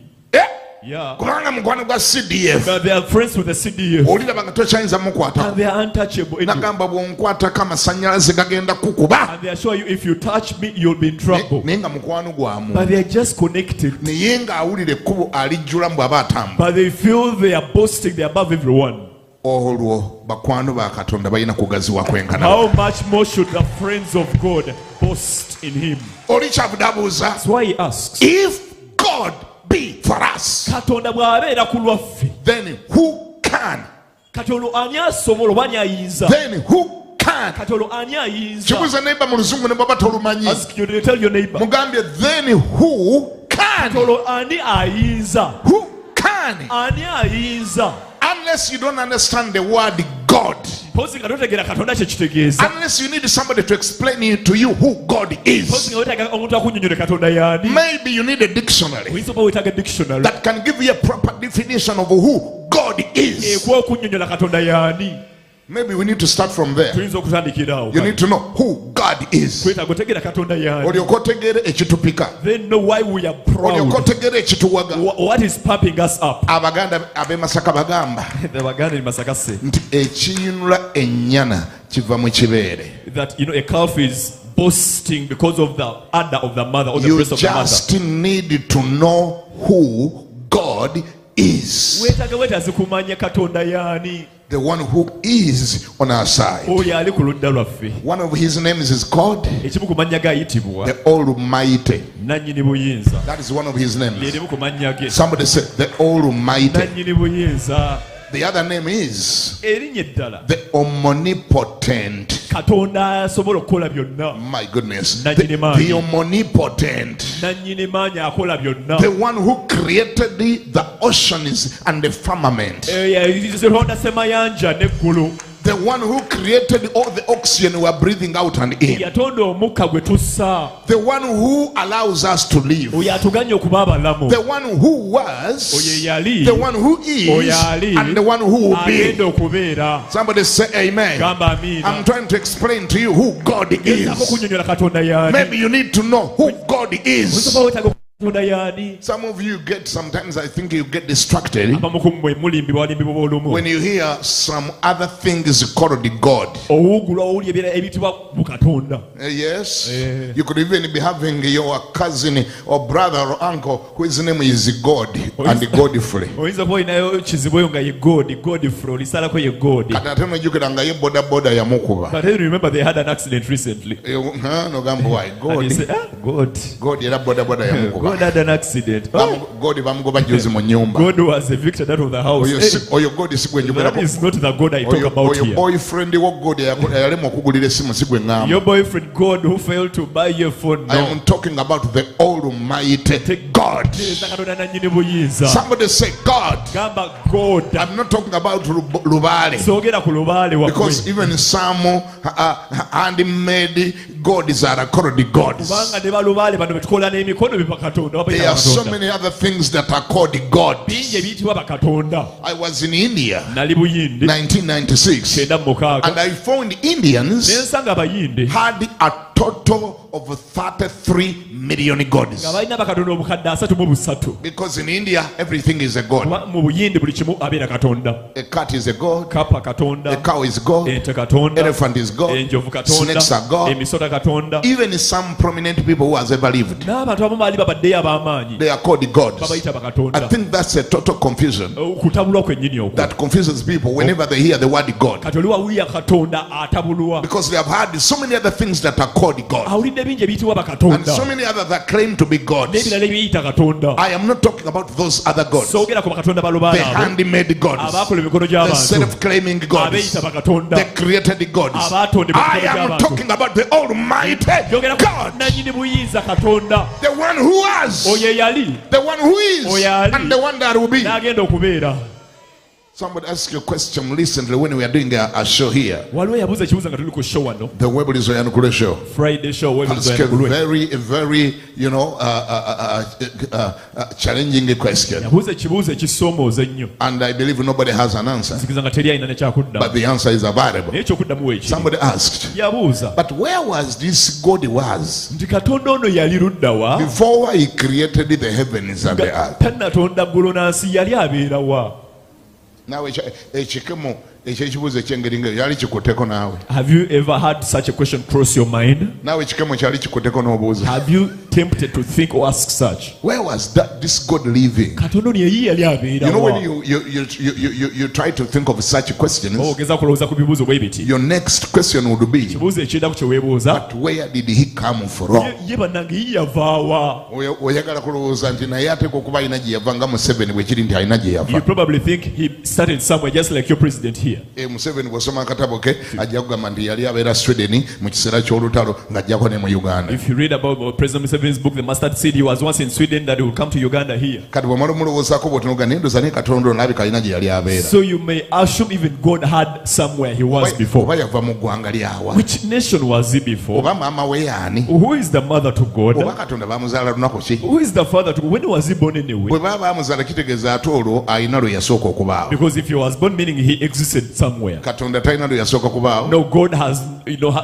yeah,
kubanga mukwano gwa CDF,
but they are friends with the CDF,
oliraba nga tokyayinza mukwata,
and they are untouchable anyway.
nagamba bw'onkwatako amasannyalaze gagenda kukuba,
And they assure you, if you touch me, you'll be in trouble.
naye nga mukwano gwamu,
But they are just connected.
naye ng'awulira ekkubo alijjulamu bw'aba atambula.
But they feel they are boasting, they are above everyone.
Olwo bakwano ba Katonda balina kugaziwa kwenkana.
How much more should the friends of God boast in Him?
Oli kyavudde abuuza,
That's why he asks,
if God be for us,
Katonda bw'abeera ku lwaffe,
then who can?
kati olwo ani asobola oba ani ayinza?
Then who can?
Kati olwo ani ayinza?
Kibuuza neighbor mu luzungu ne bw'aba tolumanyi.
Ask you, tell your neighbor.
Mugambye then who can?
Kati olwo ani ayinza?
Who can?
Ani ayinza?
Unless you don't understand the word God.
Mpozi nga totegeera Katonda kye kitegeeza.
Unless you need somebody to explain to you who God is.
Mpozi nga weetaaga omuntu akunnyonnyole Katonda y'ani.
Maybe you need a dictionary
Oyinza oba weetaaga dictionary
that can give you a proper definition of who God is.
ekuwa okunnyonnyola Katonda y'ani.
Maybe we need to start from there.
Tuyinza okutandikira awo.
You need to know who God is.
Twetaaga otegeera Katonda y'ani.
Olyoka otegeere ekitupika.
Then know why we are
Olyoka
proud.
otegeere ekituwaga.
What is pumping us up?
Abaganda ab'e Masaka bagamba
The Baganda in Masakase.
nti ekiyinula ennyana kiva mu kibeere.
That, a calf is boasting because of the udder of the mother or the
You
breast of the mother.
just need to know who God is.
Weetaaga weetaaze kumanya Katonda y'ani.
The one who is on our side.
Oyo ali ku ludda lwaffe.
One of his names is God,
Ekimu ku mannya ge ayitibwa
the Almighty.
nannyini buyinza.
That is one of his names.
Lyerimu ku mannya ge.
Somebody said the Almighty.
Nannyini buyinza.
The other name is
erinnya eddala
the omnipotent.
katonda asobola okukola byonna.
My goodness.
Nannyini
The
maanyi.
omnipotent.
nannyini maanyi akola byonna.
The one who created the oceans and the firmament.
Yatonda semayanja n'eggulu.
The one who created all the oxygen we are breathing out and in.
yatonda omukka gwe tussa.
The one who allows us to live.
oyo atuganya okuba abalamu.
The one who was.
oyo yali.
The one who is.
oyo ali.
And the one who will be.
agenda okubeera.
Somebody say amen.
gamba amiina.
I'm trying to explain to you who God is.
okunyonyola katonda yaani.
Maybe you need to know who God is.
Osobola wetaaga katonda yaani.
Some of you get, sometimes I think you get distracted
abamu ku mmwe mulimbibwa olumu.
when you hear some other things called God.
owugula owuli ebiyitibwa mu katonda.
Yes. You could even be having your cousin or brother or uncle whose name is God and Godfrey.
oyinza kuba olinayo kizibu eyo nga ye godfrey olisalako ye god.
Kati ate nojjukiranga ye bodaboda yamukuba.
But I remember they had an accident recently.
Nogamba why
And he said,
God.
God.
God era bodaboda yamukuba.
God had an accident. Oh,
God bamugoba juzi mu nyumba.
God was evicted out of the house.
Oyo God si gwe
That
njogerako.
is not the God I talk about
Oyo
here.
boyfriend wo God yalemwa okugulira essimu si gwe ngamba.
Your boyfriend God who failed to buy your phone.
I
No.
am talking about the Almighty God.
Katonda nannyini buyinza.
Somebody say God.
Gamba God.
I'm not talking about Lubale.
Soogera ku lubaale
Because
waggwe.
even some handmade gods are called gods.
Kubanga ne balubaale bano betukola n'emikono biba katonda.
There are so many other things that are called gods.
bingi ebiyitibwa bakatonda.
I was in India,
Nali Buyindi
1996,
kyenda mu mukaaga.
and I found Indians
N'ensanga Abayindi
had a total of 33 million gods.
nga balina bakatonda obukadde 33.
Because in India, everything is a god.
Kuba mu Buyindi buli kimu abeera katonda.
A cat is a god,
Kapa katonda.
a cow is god,
Ente katonda.
elephant is god,
Enjovu katonda.
snakes are god.
Emisota katonda.
Even some prominent people who has ever lived,
N'abantu abamu baali babaddeyo ab'amaanyi
they are called gods.
babayita
I
bakatonda.
think that's a total confusion
Okutabulwa kwennyini okwo.
that confuses people whenever they hear the word God.
Kati oli wawulira katonda atabulwa.
Because they have heard so many other things that are called God.
Awulidde bingi ebiyitibwa
And
bakatonda.
so many others that claim to be gods.
N'ebirala ebiyita katonda.
I am not talking about those other gods.
Soogera ku bakatonda
The
balubaale abo.
handmade gods.
Abaakola emikono
The
gy'abantu.
self-claiming gods.
Abeeyita bakatonda.
The created gods.
Abatonde
I
emikono
am
gy'abantu.
talking about the Almighty
Yogera ku
God.
nannyini buyinza katonda.
The one who was.
Oyo eyali.
The one who is.
Oyali.
And the one that will be.
N'agenda okubeera.
Somebody asked you a question recently when we are doing a show here.
Waliwo yabuuza ekibuuzo nga tuli ku show wano.
The Webulizo Yanukule show.
Friday show
Ask a very, challenging question.
yabuuza ekibuuzo ekisoomooza ennyo.
And I believe nobody has an answer.
nzikiriza nga teri alina nekyakudda.
But the answer is available.
naye ekyokuddamu weekiri.
Somebody asked,
yabuuza
but where was this God was
nti katonda ono yali ludda wa
before he created the heavens and the
nga
earth?
tannatonda ggulu n'ansi yali abeera wa?
Nawe ekikemo ekyekibuuzo ekyengeri ngaeyo yali kikutteko naawe.
Have you ever had such a question cross your mind?
Naawe ekikemo kyali kikutteko n'obuuza.
Have you tempted to think or ask such?
Where was this God living?
katonda ono yeyi yali abeera
You know,
wa?
when you try to think of such questions,
ogeza kulowooza ku bibuuzo bwe biti.
your next question would be,
kibuuzo ekyendako kye weebuuza.
but where did he come from?
ye bannange ye yavaawa?
Oyagala kulowooza nti naye ateeka okuba alina gye yava nga Museveni bwe kiri nti alina gye
You
yava.
probably think he started somewhere just like your president here.
Museveni bw'osoma akatabo ke ajja kugamba nti yali abeera Sweden mu kiseera ky'olutalo ng'ajjako ne mu Uganda.
If you read about President Museveni's book, The Mustard Seed, he was once in Sweden that he will come to Uganda here.
Kati bw'omala omulowoozaako bw'otunuga naye ndooza naye Katonda ono alabika alina gye yali abeera.
So you may assume even God had somewhere he was before.
Oba yava mu ggwanga lyawa?
Which nation was he before?
Oba maama we yaani?
Who is the mother to
Oba
God?
Katonda baamuzaala lunaku ki?
Who is the father to God? When was he born anyway?
Bwe baba baamuzaala kitegeeza ate olwo alina lwe yasooka okubaawo.
Because if he was born, meaning he existed somewhere.
Katonda talina lwe yasooka kubaawo.
No, God has,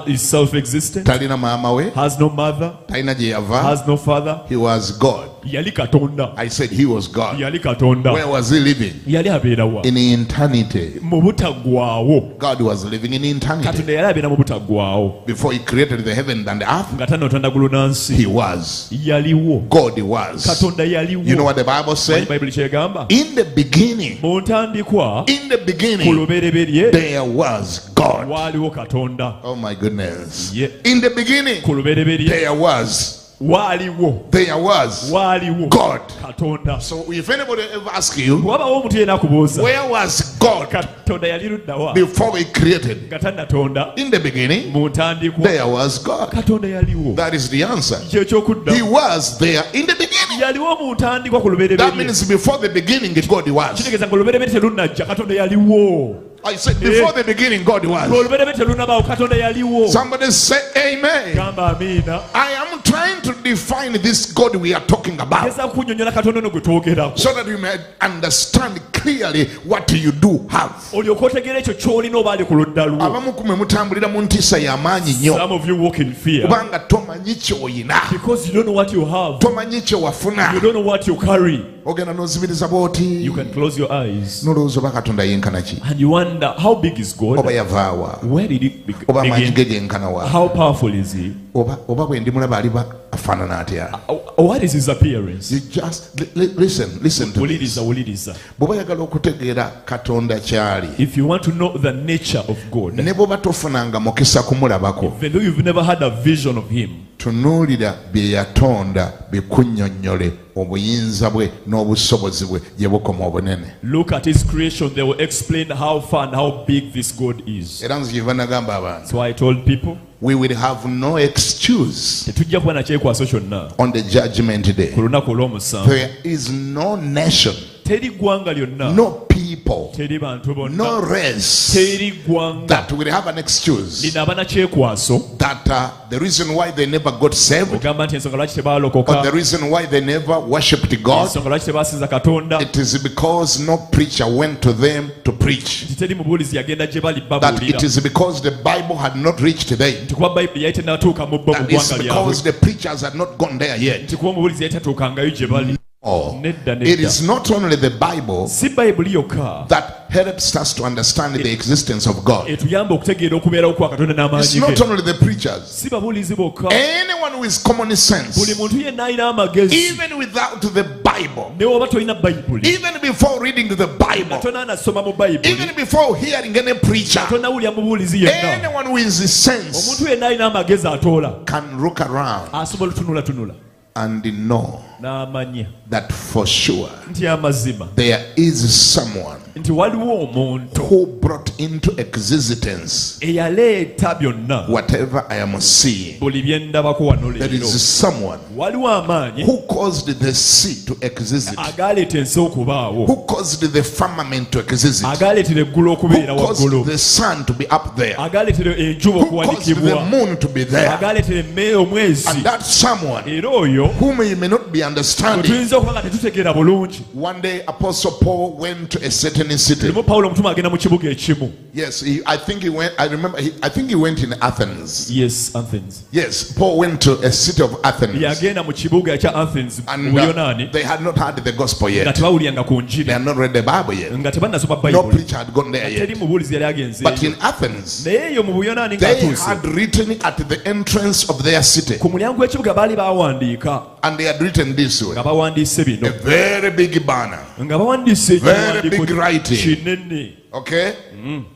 is self-existent,
Talina maama we,
has no mother,
talina gye yava.
has no father.
He was God.
Yali katonda.
I said he was God.
Yali katonda.
Where was he living?
Yali abeera wa?
In eternity.
Mu butaggwaawo.
God was living in eternity.
Katonda yali abeera mu butaggwaawo.
Before he created the heaven and the earth,
Nga tannatonda ggulu n'ansi.
he was.
Yaliwo.
God was.
Katonda yaliwo.
You know what the Bible says?
Bayibuli kyegamba?
In the beginning,
Mu ntandikwa,
in the
ku
beginning,
lubereberye,
there was God.
waaliwo katonda.
Oh my goodness.
Yeah.
In the beginning,
Ku lubereberye,
there was
waaliwo
There was
waaliwo
God.
katonda.
So if anybody ever asks you,
Bw'abawo omuntu yenna akubuuza
where was God
katonda yali ludda wa
before we created?
nga tannatonda,
In the beginning,
mu ntandikwa
there was God.
katonda yaliwo.
That is the answer.
Kye kyokudda
He was there in the beginning.
yaliwo mu ntandikwa ku
That
lubereberye.
means before the beginning, God was.
Kitegeeza nga olubereberye terunnajja katonda yaliwo.
I said before the beginning, God was.
Olubereberye terunnabaawo katonda yaliwo.
Somebody say amen.
Gamba amiina.
I am trying to define this God we are talking about
Ngeza kunnyonnyola katonda ono gwe twogerako.
so that you may understand clearly what you do have.
Olyoke otegeera ekyo ky'olina oba ali ku ludda lwo.
Abamu ku mmwe mutambulira mu ntiisa y'amaanyi nnyo
Some of you walk in fear
kubanga tomanyi ky'oyina,
because you don't know what you have.
tomanyi kye wafuna.
You don't know what you carry.
Ogenda n'ozibiriza bw'oti
You can close your eyes
n'olowooza oba katonda yenkana ki,
and you wonder how big is God?
oba yavaawa,
Where did he
oba amaanyi ge
begin?
genkana wa,
How powerful is he?
oba bwe ndimulaba aliba afaanana atya.
What is his appearance?
You just listen to this.
Wuliriza.
Bw'oba oyagala okutegeera katonda kyali,
If you want to know the nature of God,
ne bw'oba tofunanga mukisa kumulabako,
even though you've never had a vision of him,
tunuulira bye yatonda bikunnyonnyole obuyinza bwe n'obusobozi bwe gye bukoma obunene.
look at his creation. They will explain how far and how big this God is.
Era nze kyeva nagamba abantu,
So I told people,
we will have no excuse
tetujja kuba na kyekwaso kyonna
on the judgment day.
ku lunaku olw'omusanvu.
There is no nation,
Teri ggwanga lyonna,
no people,
teri bantu
no
bonna,
race
teri ggwanga
that will have an excuse
linaaba na kyekwaso
that the reason why they never got saved,
ogamba nti ensonga lwaki
or the
tebaalokoka,
reason why they never worshipped God,
ensonga lwaki tebasinza katonda,
it is because no preacher went to them to preach.
nti teri mubuulizi yagenda gye bali
That
babuulira,
it is because the Bible had not reached them.
nti kuba bayibuli yali tennatuuka mu bo mu
That is
ggwanga lyabwe,
because the preachers had not gone there yet.
nti kuba omubuulizi yali tatuukangayo gye bali.
Oh,
Nedda,
it
nedda.
is not only the Bible
Si bayibuli yokka
that helps us to understand the existence of God.
etuyamba okutegeera okubeerawo kwa katonda
It's
n'amaanyi
not
ge.
only the preachers.
Si babuulizi bokka,
Anyone with common
buli
sense,
muntu yenna alina amagezi,
even without the Bible,
ne woba tolina bayibuli,
even before reading the Bible,
tonaanasoma mu bayibuli,
even before hearing any preacher,
tonawulira mubuulizi yenna,
anyone with sense
omuntu yenna alina amagezi atoola,
can look around
asobola otunulatunula
and know
n'amanya
that for sure
nti amazima
there is someone
nti waliwo omuntu
who brought into existence
eyaleeta byonna
whatever I am seeing.
buli bye ndabako wano
There
leero.
is someone
Waliwo amaanyi
who caused the sea to exist,
agaleeta ensi okubaawo,
who caused the firmament to exist,
agaleetera eggulu
who
okubeera
caused
waggulu,
the sun to be up there,
agaleetera enjuba
who caused the
okuwanikibwa,
moon to be there.
agaleetera omwezi,
And that someone
era oyo
whom you may not be understanding.
tuyinza okuba nga tetutegeera bulungi.
One day Apostle Paul went to a certain city.
Lumu Pawulo omutume agenda mu kibuga ekimu.
Yes, I think he went. I remember. I think he went in Athens.
Yes, Athens.
Yes, Paul went to a city of Athens,
Yagenda mu kibuga ekya Athens mu
and
Buyonaani
they had not heard the gospel
nga
yet.
tebawuliranga ku
They
njiri,
had not read the Bible yet.
nga tebannasoma
No
Bayibuli,
preacher had gone there
teri
yet.
mubuulizi yali agenze
But
eyo.
in Athens,
Naye eyo mu Buyonaani
they
ng'atuuse
had written at the entrance of their city,
ku mulyango w'ekibuga baali bawandiika
and they had written this way:
nga bawandiise
a
bino,
very big banner,
nga bawandiise
Very big
ekiwandiiko
writing.
kinene,
okay,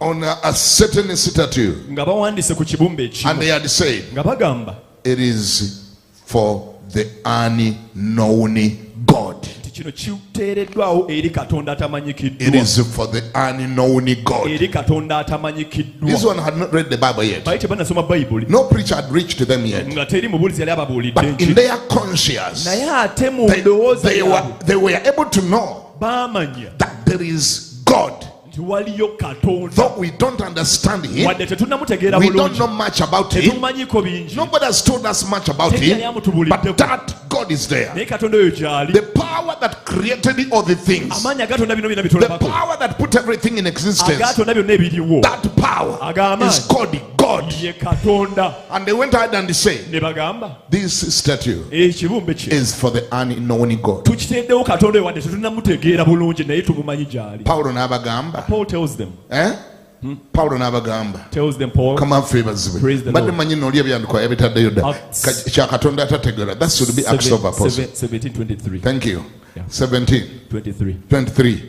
on a certain statue,
nga bawandiise ku kibumba
and
ekimu,
they had said,
nga bagamba
"It is for the unknown God."
nti kino kiteereddwawo eri Katonda
It
atamanyikiddwa,
is for the unknown God.
eri Katonda
This
atamanyikiddwa.
one had not read the Bible yet.
Baali tebannasoma Bayibuli,
No preacher had reached them yet.
nga teri mubuulizi yali ababuulidde
But in
enjiri,
their conscience,
naye ate mu
they,
ndowooza
they
yaabwe
were able to know
baamanya
that there is God.
nti waliyo Katonda,
Though we don't understand Him,
wadde tetunnamutegeera
we don't
bulungi,
know much about Him.
tetumanyiko bingi,
Nobody has told us much about
teri yali
Him.
amutubuuliddeko,
But that God is there.
naye Katonda oyo gy'ali,
The power that created all the things,
amaanyi agatonda bino byonna
the
bitulabako,
power that put everything in existence,
agatonda byonna ebiriwo,
that power is called God.
ye Katonda.
And they went ahead and they said,
Ne bagamba
this statue
ekibumbe kye
is for the unknown God.
tukiteddewo Katonda oyo wadde tetunnamutegeera bulungi naye tumumanyi gy'ali.
Paulo n'abagamba,
Paul tells them,
Paulo n'abagamba,
Paul,
kama favors
Praise the
badde
Lord.
manyi n'oli ebyandikwa ebitaddeyo dda
Acts
kya Katonda atategeera. That should be Acts of Apostles.
17:23.
Thank you.
Yeah.
17
23.
23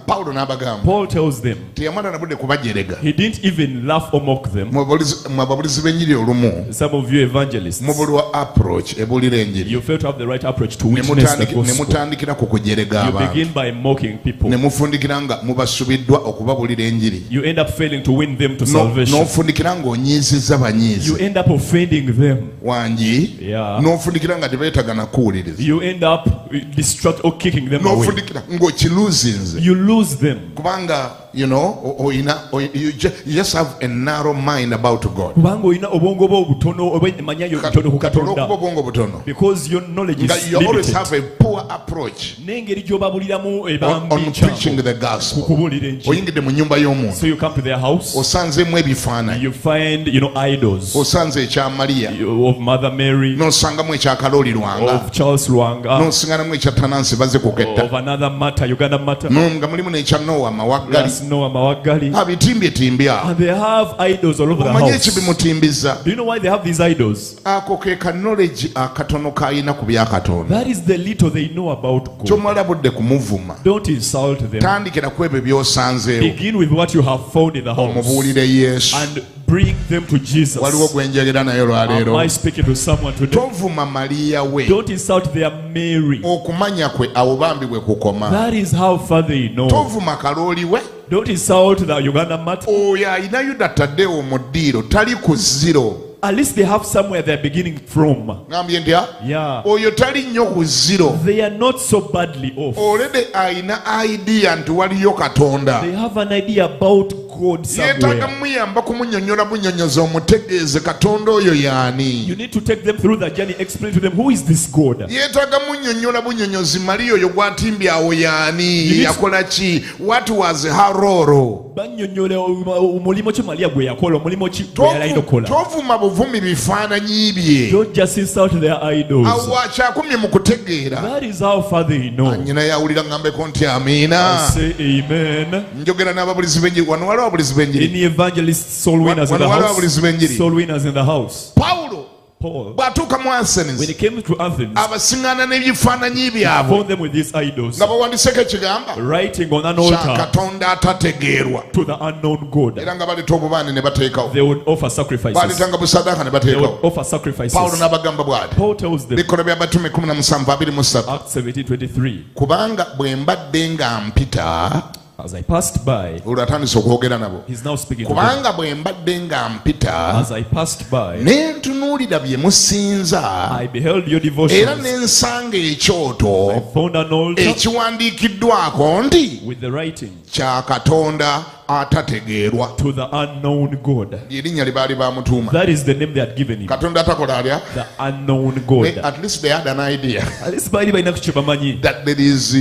Paulo n'abagamba
Paul tells them,
teyamala nabudde kubajerega.
he didn't even laugh or mock them.
Mwababulizi b'enjiri olumu
Some of you evangelists,
mubulwa approach ebuulira enjiri
you fail to have the right approach to witness the
ne
gospel.
mutandikira ku kujerega
You
abantu
begin by mocking people.
ne mufundikira nga mubasubiddwa okubabuulira enjiri
You end up failing to win them to salvation.
n'ofundikira ng'onyiizizza
You
banyiizi
end up offending them.
wangi
Yeah.
n'ofundikira nga tebeetaga nakuwuliriza
You end up distract or kicking them away.
n'ofundikira ng'okiluuzinze
You lose them.
kubanga you just have a narrow mind about God.
Kubanga olina obwongo bwo obutono oba emmanya yo butono ku
Katono
Katonda.
okuba obwongo butono
Because your knowledge
nga
is
you always
limited.
have a poor approach
N'engeri gy'obabuliramu
on preaching
ebambi
the
ku
gospel.
kubuulira enjiri.
Oyingidde mu nnyumba y'omuntu
So you come to their house,
osanzemu ebifaananyi
you find, idols
osanze ekya Mariya
of Mother Mary,
n'osangamu ekya Kalooli Lwanga
of Charles Lwanga,
n'osanganamu ekya Tanansi baze kuketta
of another matter, Uganda matter.
nga mulimu n'ekya Nowa Mawaggali
Yes, Noah Mawaggali.
abitimbyetimbya
And they have idols all over the
omanyi
house.
ekibimutimbiza
Do you know why they have these idols?
ako ke ka knowledge akatono k'alina ku bya Katonda
That is the little they know about God.
kyomala budde kumuvuma
Don't insult them.
tandikira ku ebyo by'osanzeewo
Begin with what you have found in the house
omubuulire Yesu
and bring them to Jesus.
waliwo gwenjagera naye
Am
lwaleero
I speaking to someone today?
tovuma Mariya we
Don't insult their Mary.
okumanya kwe awo bambi bwe kukoma
That is how far they know.
tovuma Kalooli we
Don't insult the Uganda matter.
oyo alinayo dataddeewo mu ddiiro tali ku zero
At least they have somewhere they're beginning from.
ngambye ntya
Yeah.
oyo tali nnyo ku zero
They are not so badly off.
olede alina idea nti waliyo Katonda
They have an idea about God
yeetaaga
somewhere.
muyamba kumunyonyola bunyonyoza omutegeeze Katonda oyo y'ani
You need to take them through the journey, explain to them who is this God.
yeetaaga munyonyola bunyonyozi Mariya oyo gwatimbye awo y'ani yakola ki what was her role
Bannyonnyola omulimu ki Maria gwe yakola, omulimu ki gwe yalina okukola.
tovuma buvumi bifaananyi bye
Don't just insult their idols.
awo akyakumye mu kutegeera
That is how far they know.
nyina yawulira ngambeko nti amiina
Say amen.
njogera n'ababulizi b'enjiri wano waliwo ababulizi b'enjiri
Any evangelist, soul winners in the
Wano waliwo ababulizi
house.
b'enjiri
Soul winners in the house.
Pawulo
Paul,
bw'atuuka mu
when
Athens
he came to Athens,
abasiŋŋaana n'ebifaananyi byabwe
found them with these idols,
nga bawandiseeko ekigamba
writing on an
kya
altar
Katonda atategeerwa
to the unknown God.
era nga baleeta obubaane ne bateekawo
They would offer sacrifices.
baleetanga busaddaaka ne
They would
bateekawo
offer sacrifices.
Pawulo n'abagamba bw'ati
Paul tells them,
bikola by'abatume 17:23
Acts 17:23,
kubanga bwe mbadde nga mpita
as I passed by,
olwo atandise okwogera nabo
he's now speaking to them.
kubanga bwe mbadde nga mpita
As I passed by,
ne ntunuulira bye musinza
I beheld your
era
devotions.
ne nsanga ekyoto
I found an altar
ekiwandiikiddwako nti
with the writing
kya Katonda atategeerwa
to the unknown God.
erinnya lye baali bamutuuma
That is the name they had given him.
Katonda atakola alya
The unknown God.
at least they had an idea
At least baali balina kye bamanyi
that there is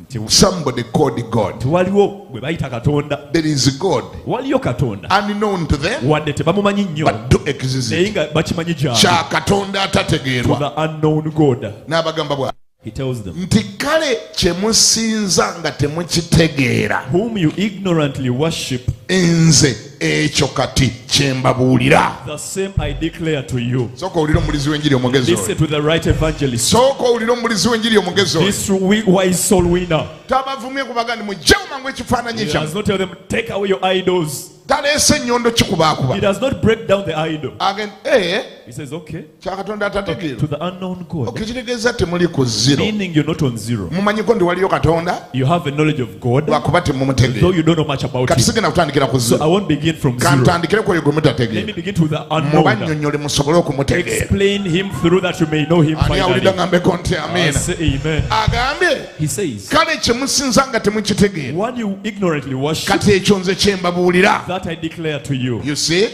nti
somebody called God
waliwo gwe bayita Katonda.
there is God
Waliyo Katonda
unknown to them
wadde tebamumanyi nnyo
but do exist
naye nga bakimanyi gyali.
kya Katonda
To
atategeerwa
the unknown God.
n'abagamba bwa
He tells them,
nti kale kye musinza nga temukitegeera
whom you ignorantly worship,
nze ekyo kati kye mbabuulira
the same I declare to you.
sooka owulire omulizi w'enjiri omugezi
Listen
oyo
to the right evangelist.
sooka owulire omulizi w'enjiri omugezi oyo
This wise soul winner.
tabavumye kubaga ndi mujjewo mangu ekifaananyi
He
kyammwe
does not tell them, take away your idols.
taleese ennyondo kikubaakuba
He does not break down the idol.
agenda
He says, okay,
kya Katonda atategeera
to the unknown God.
okitegeeza temuli ku zero
Meaning you're not on zero.
mumanyiko ndi waliyo Katonda
You have a knowledge of God,
lwakuba
though
temumutegeera
you don't know much about
kati
Him.
sigenda kutandikira ku
So I
zero
won't begin from zero.
kantandikire ku oyo gwe
Let me
mutategeera
begin to the unknown.
mubannyonnyole musobole okumutegeera
Explain Him through that you may know Him
ani awulira
finally.
ngambeko nti
I
amiina
say amen.
agambye
He says,
kale kye musinza nga temukitegeera
what you ignorantly worship,
kati ekyo nze kye mbabuulira
that I declare to you.
you see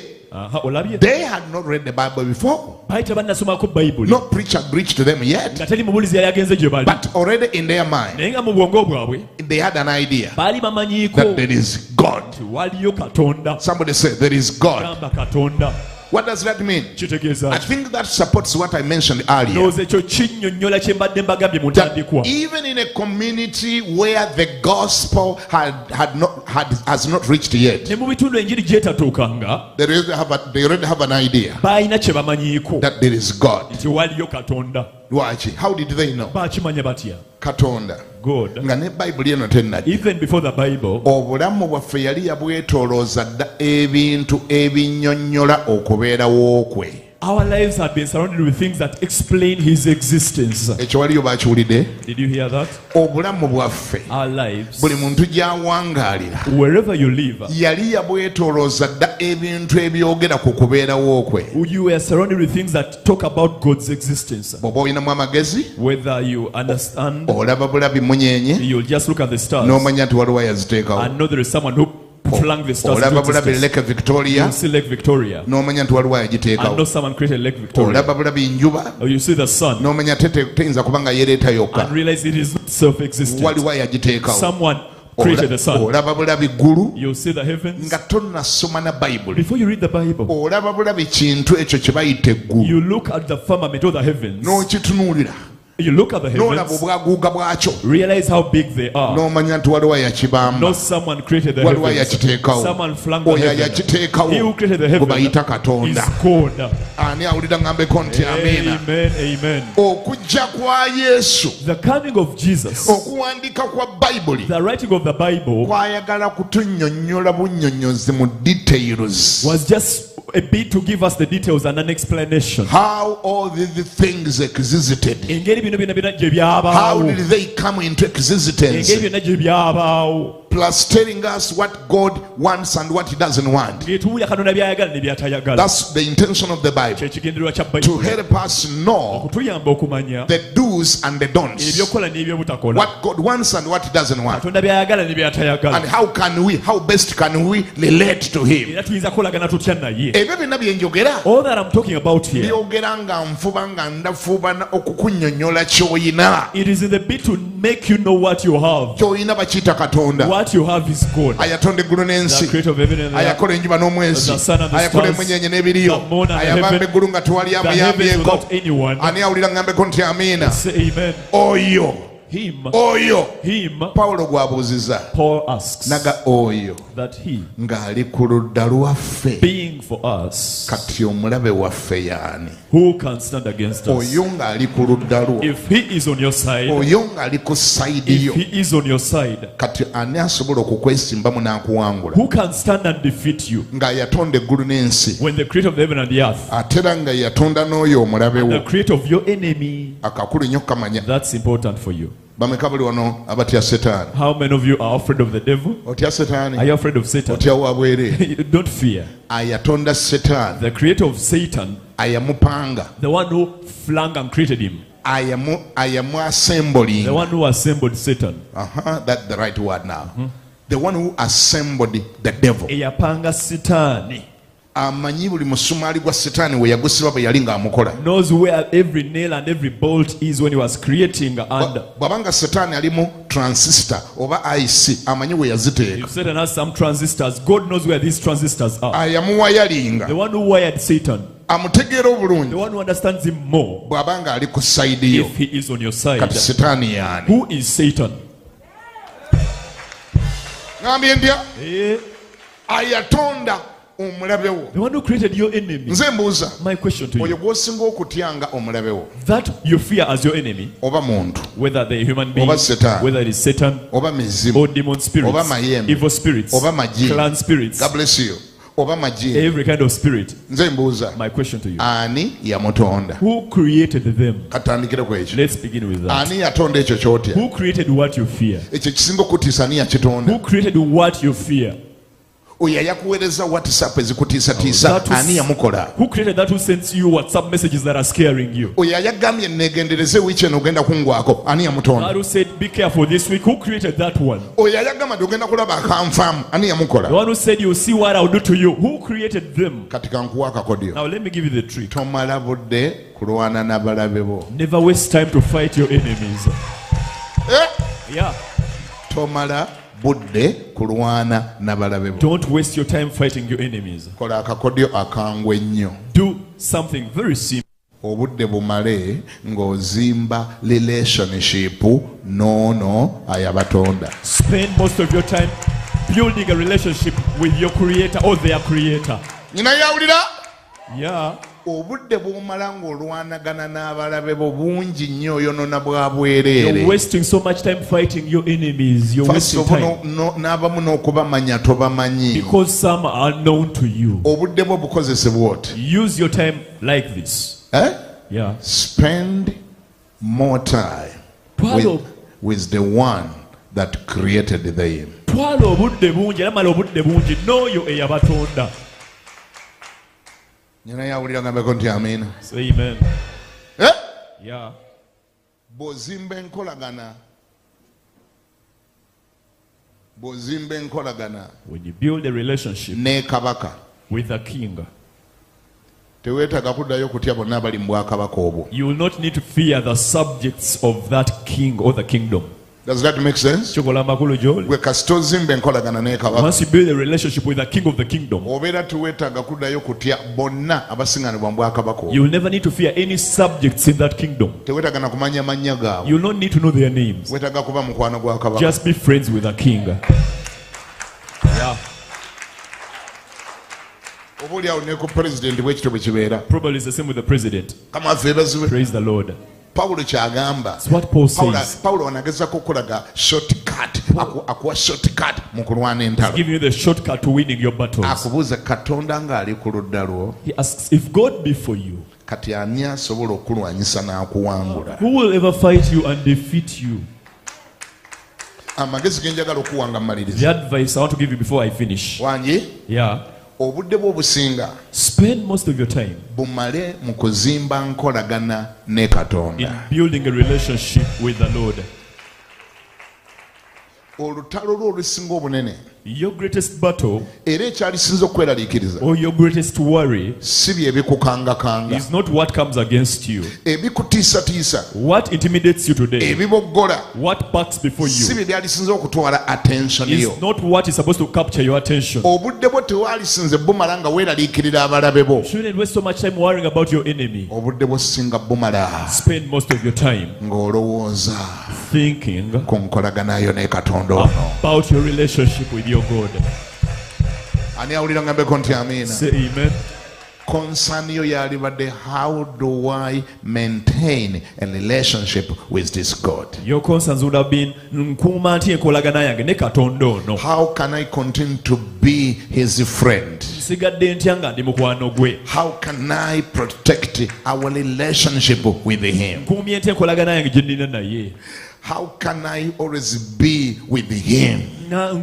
Olabye?
they had not read the Bible before
Baali tebannasomako Bayibuli.
no preacher preached to them yet
Nga teri mubulizi yali agenze gye bali.
but already in their mind
Naye nga mu bwongo bwabwe
they had an idea
baali bamanyiiko
that there is God
nti waliyo Katonda.
somebody said there is God
Gamba Katonda.
what does that mean
Kitegeeza
I
ki?
think that supports what I mentioned earlier
Ndowooza ekyo kinnyonnyola kye mbadde mbagambye mu
that
ntandikwa.
even in a community where the gospel has not reached yet
Ne mu bitundu enjiri gyetatuukanga
they already have an idea
baalina kye bamanyiiko
that there is God
nti waliyo Katonda.
lwaki how did they know
Baakimanya batya?
Katonda
God,
nga ne bayibuli eno tennajja
even before the Bible,
obulamu bwaffe yali yabwetolooza dda ebintu ebinnyonnyola okubeerawo kwe.
our lives had been surrounded with things that explain his existence.
Ekyo waliyo bakiwulidde?
Did you hear that?
Obulamu bwaffe
Our lives,
buli muntu gy'awangaalira
wherever you live,
yali yabwetolooza dda ebintu ebyogera ku kubeerawo kwe.
you were surrounded with things that talk about God's existence.
bw'oba olinamu amagezi
Whether you understand,
olaba bulabi munyenye
you'll just look at the stars
n'omanya nti waliwo yaziteekawo.
and know there is someone who flung the stars
olaba
into
bulabi
existence.
Lake Victoria
You see Lake Victoria
n'omanya nti waliwo
and
yagiteekawo.
know someone created Lake Victoria.
olaba bulabi njuba
Or you see the sun
n'omanya teyinza kuba nga yereeta yokka,
and realize it is not self-existent.
waliwo yagiteekawo.
Someone created the sun.
olaba bulabi ggulu
You'll see the heavens.
nga tonnasoma na bayibuli.
Before you read the Bible,
olaba bulabi kintu ekyo kye bayita eggulu
you look at the firmament or the heavens.
n'okitunuulira
You look at the
n'olaba
heavens,
obwaguuga bwakyo
realize how big they are.
n'omanya nti waliwo yakibamba,
Not someone created the
waliwo
heavens.
yakiteekawo.
Someone flung the
oyo
heavens.
yakiteekawo
He who created the
gwe
heavens
bayita
is
Katonda.
God.
Ani awulira ngambeko nti amiina.
Amen, amen.
Okujja kwa Yesu,
The coming of Jesus,
okuwandiika kwa bayibuli
the writing of the Bible,
kwayagala kutunnyonnyola bunnyonnyozi mu details,
was just a bit to give us the details and an explanation.
how all these things existed,
Engeri bino byonna gye
how
byabaawo.
did they come into existence,
Engeri byonna gye byabaawo.
plus telling us what God wants and what he doesn't want.
Ng'etuwulira Katonda by'ayagala ne by'atayagala.
That's the intention of the Bible,
Kye kigendererwa kya
to
Bayibuli.
help us know
Okutuyamba okumanya
the do's and the don'ts,
ebyokukola n'ebyobutakola.
what God wants and what he doesn't want,
Katonda by'ayagala ne by'atayagala.
and how best can we relate to him.
Era tuyinza kukolagana tutya naye.
Ebyo byonna bye njogera
All that I'm talking about here,
byogera nga nfuba nga ndafuba okukunnyonnyola ky'oyina.
it is in the bit to make you know what you have.
Ky'oyina bakiyita Katonda.
What you have is God.
Ayatonda eggulu
The
n'ensi,
creator of heaven and the earth.
ayakola enjuba n'omwezi,
The sun and the
ayakola
stars,
emunyenye n'ebiriyo,
the moon and the
ayabamba
heaven,
eggulu nga tewali
The heavens
amuyambyeko.
without anyone.
Ani awulira ngambeko nti amiina.
Say amen.
Oyo,
Him,
oyo Pawulo gw'abuuziza
Paul asks
naga oyo
that he,
ng'ali ku ludda lwaffe,
being for us,
kati omulabe waffe y'ani?
who can stand against us?
Oyo ng'ali ku ludda lwo,
If he is on your side,
oyo ng'ali ku sayidi yo,
if he is on your side,
kati ani asobola okukwesimbamu n'akuwangula?
who can stand and defeat you?
Nga yatonda eggulu n'ensi,
When the creator of the heaven and the earth,
ate era nga yatonda n'oyo omulabe
the
wo.
creator of your enemy,
Akakulu nnyo kamanya.
that's important for you.
Bameka buli wano abatya Setaani?
How many of you are afraid of the devil?
Otya
Are
Setaani?
you afraid of Satan?
Otya wabwere?
Don't fear.
Ayatonda Setaani,
The creator of Satan,
ayamupanga,
the one who flung and created him,
ayamu assembling.
the one who assembled Satan,
That's the right word now. The one who assembled the devil.
eyapanga Sitaani,
Amanyi buli musumaali gwa Setaani we yagusiba bwe yali ng'amukola.
knows where every nail and every bolt is when he was creating. And
Bw'abanga Setaani ali mu transistor oba IC, amanyi we yaziteeka.
if Satan has some transistors, God knows where these transistors are.
Ayamuwayalinga,
The one who wired Satan,
amutegeera
the
obulungi
one who understands him more,
bw'abanga ali ku sayidi yo.
if he is on your side.
Kati Setaani y'ani?
Who is Satan?
Ngambye ndya
Eh,
ayatonda omulabe wo.
the one who created your enemy.
Nze mbuuza,
My question to
oyo
you,
gw'osinga okutyanga omulabe wo,
that you fear as your enemy,
oba muntu,
whether they're human being,
Oba Satan.
whether it is Satan
oba mizimu,
or demon spirits,
Oba mayembe.
evil spirits,
Oba majini.
clan spirits,
God bless you, oba majini,
every kind of spirit.
nze mbuuza,
My question to you,
ani yamutonda?
who created them?
Katandikire ku ekyo.
Let's begin with that.
Ani yatonda ekyo ky'otya?
Who created what you fear?
Ekyo kisinga okutiisa ani yakitonda?
Who created what you fear?
Oyo yakuweereza WhatsApp ezikutiisatiisa,
That was-
ani yamukola?
Who created that who sends you WhatsApp messages that are scaring you?
Oyo yagambye neegendereze wiiki eno ogenda kungwako, ani yamutonda?
God who said, be careful this week. Who created that one?
Oyo yagamba nti ogenda kulaba akanfaamu, ani
The
yamukola?
one who said, you'll see what I'll do to you. Who created them?
Kati kankuwa akakodyo.
Now let me give you the trick.
Tomala budde kulwana n'abalabe bo.
Never waste time to fight your enemies. Yeah.
Tomala budde kulwana n'abalabe bo.
Don't waste your time fighting your enemies.
Kola akakodyo akangwe ennyo.
Do something very simple.
Obudde bumale ng'ozimba relationship n'ono ayabatonda.
Spend most of your time building a relationship with your creator or their creator.
Nyina yawulira?
Yeah.
obudde bw'omala ng'olwanagana n'abalabe bo bungi nnyo oyonoona bwa
You're
bwereere.
wasting so much time fighting your enemies. You're
First
wasting
of all,
time.
n'abamu n'okubamanya tobamanyi.
Because some are known to you.
Obudde bwo bukozesebwa oti.
Use your time like this. Yeah.
Spend more time with the one that created them.
Twala obudde bungi era mala obudde bungi n'oyo eyabatonda.
Nyina yawulira ngambeko nti amiina.
Say amen. Yeah.
Bw'ozimba enkolagana
When you build a relationship
ne kabaka
with a king,
teweetaaga kuddayo kutya bonna abali mu bwakabaka obwo.
you will not need to fear the subjects of that king or the kingdom.
Does that make sense?
Chokola makulu gy'oli.
Gwe kasita ozimba enkolagana ne kabaka
Once you build a relationship with the king of the kingdom,
obeera teweetaaga kuddayo kutya bonna abasiŋŋaanibwa mu bwakabaka obwo.
you will never need to fear any subjects in that kingdom.
Teweetaaga na kumanya mannya gaabwe.
You will not need to know their names.
Weetaaga kuba mukwano gwa kabaka.
Just be friends with the king. Yeah.
Oba awo ne ku pulezidenti bwekityo bwe kibeera.
Probably it's the same with the president.
Kama ffe bazibe.
Praise the Lord.
Pawulo kyagamba.
That's what Paul says.
Pawulo anagezako okulaga shortcut. Akuwa shortcut mu kulwana
He's
entalo.
giving you the shortcut to winning your battles.
Akubuuza Katonda ng'ali ku ludda lwo.
He asks, if God be for you,
Kati ani asobola okulwanyisa n'akuwangula?
who will ever fight you and defeat you?
Amagezi ge njagala okuwanga
The
mmaliriza.
advice I want to give you before I finish.
Wangi
Yeah.
obudde bwo obusinga
Spend most of your time
bumale mu kuzimba nkolagana ne Katonda.
in building a relationship with the Lord.
Olutalo lwo olusinga obunene
Your greatest battle
era ekyalisinza okweraliikiriza
or your greatest worry
si bye ebikukangakanga,
is not what comes against you,
ebikutiisatiisa,
what intimidates you today,
ebiboggola,
what bucks before
si
you.
bye byalisinza okutwala attention yo.
It's not what is supposed to capture your attention.
Obudde bwo tewalisinze bumala nga weeraliikirira abalabe bo.
Shouldn't waste so much time worrying about your enemy.
Obudde bwo singa bumala
Spend most of your time
ng'olowooza
thinking
ku nkolagana yo ne Katonda ono.
about your relationship with your God.
Ani awulira ngambeko nti amiina?
Say amen.
Concern yo yalibadde, how do I maintain a relationship with this God?
Your concerns would have been nkuuma ntya enkolagana yange ne Katonda ono.
How can I continue to be his friend?
Nsigadde ntya nga ndi mukwano gwe.
How can I protect our relationship with him?
Nkuumye ntya enkolagana yange gye nnina naye.
How can I always be with him?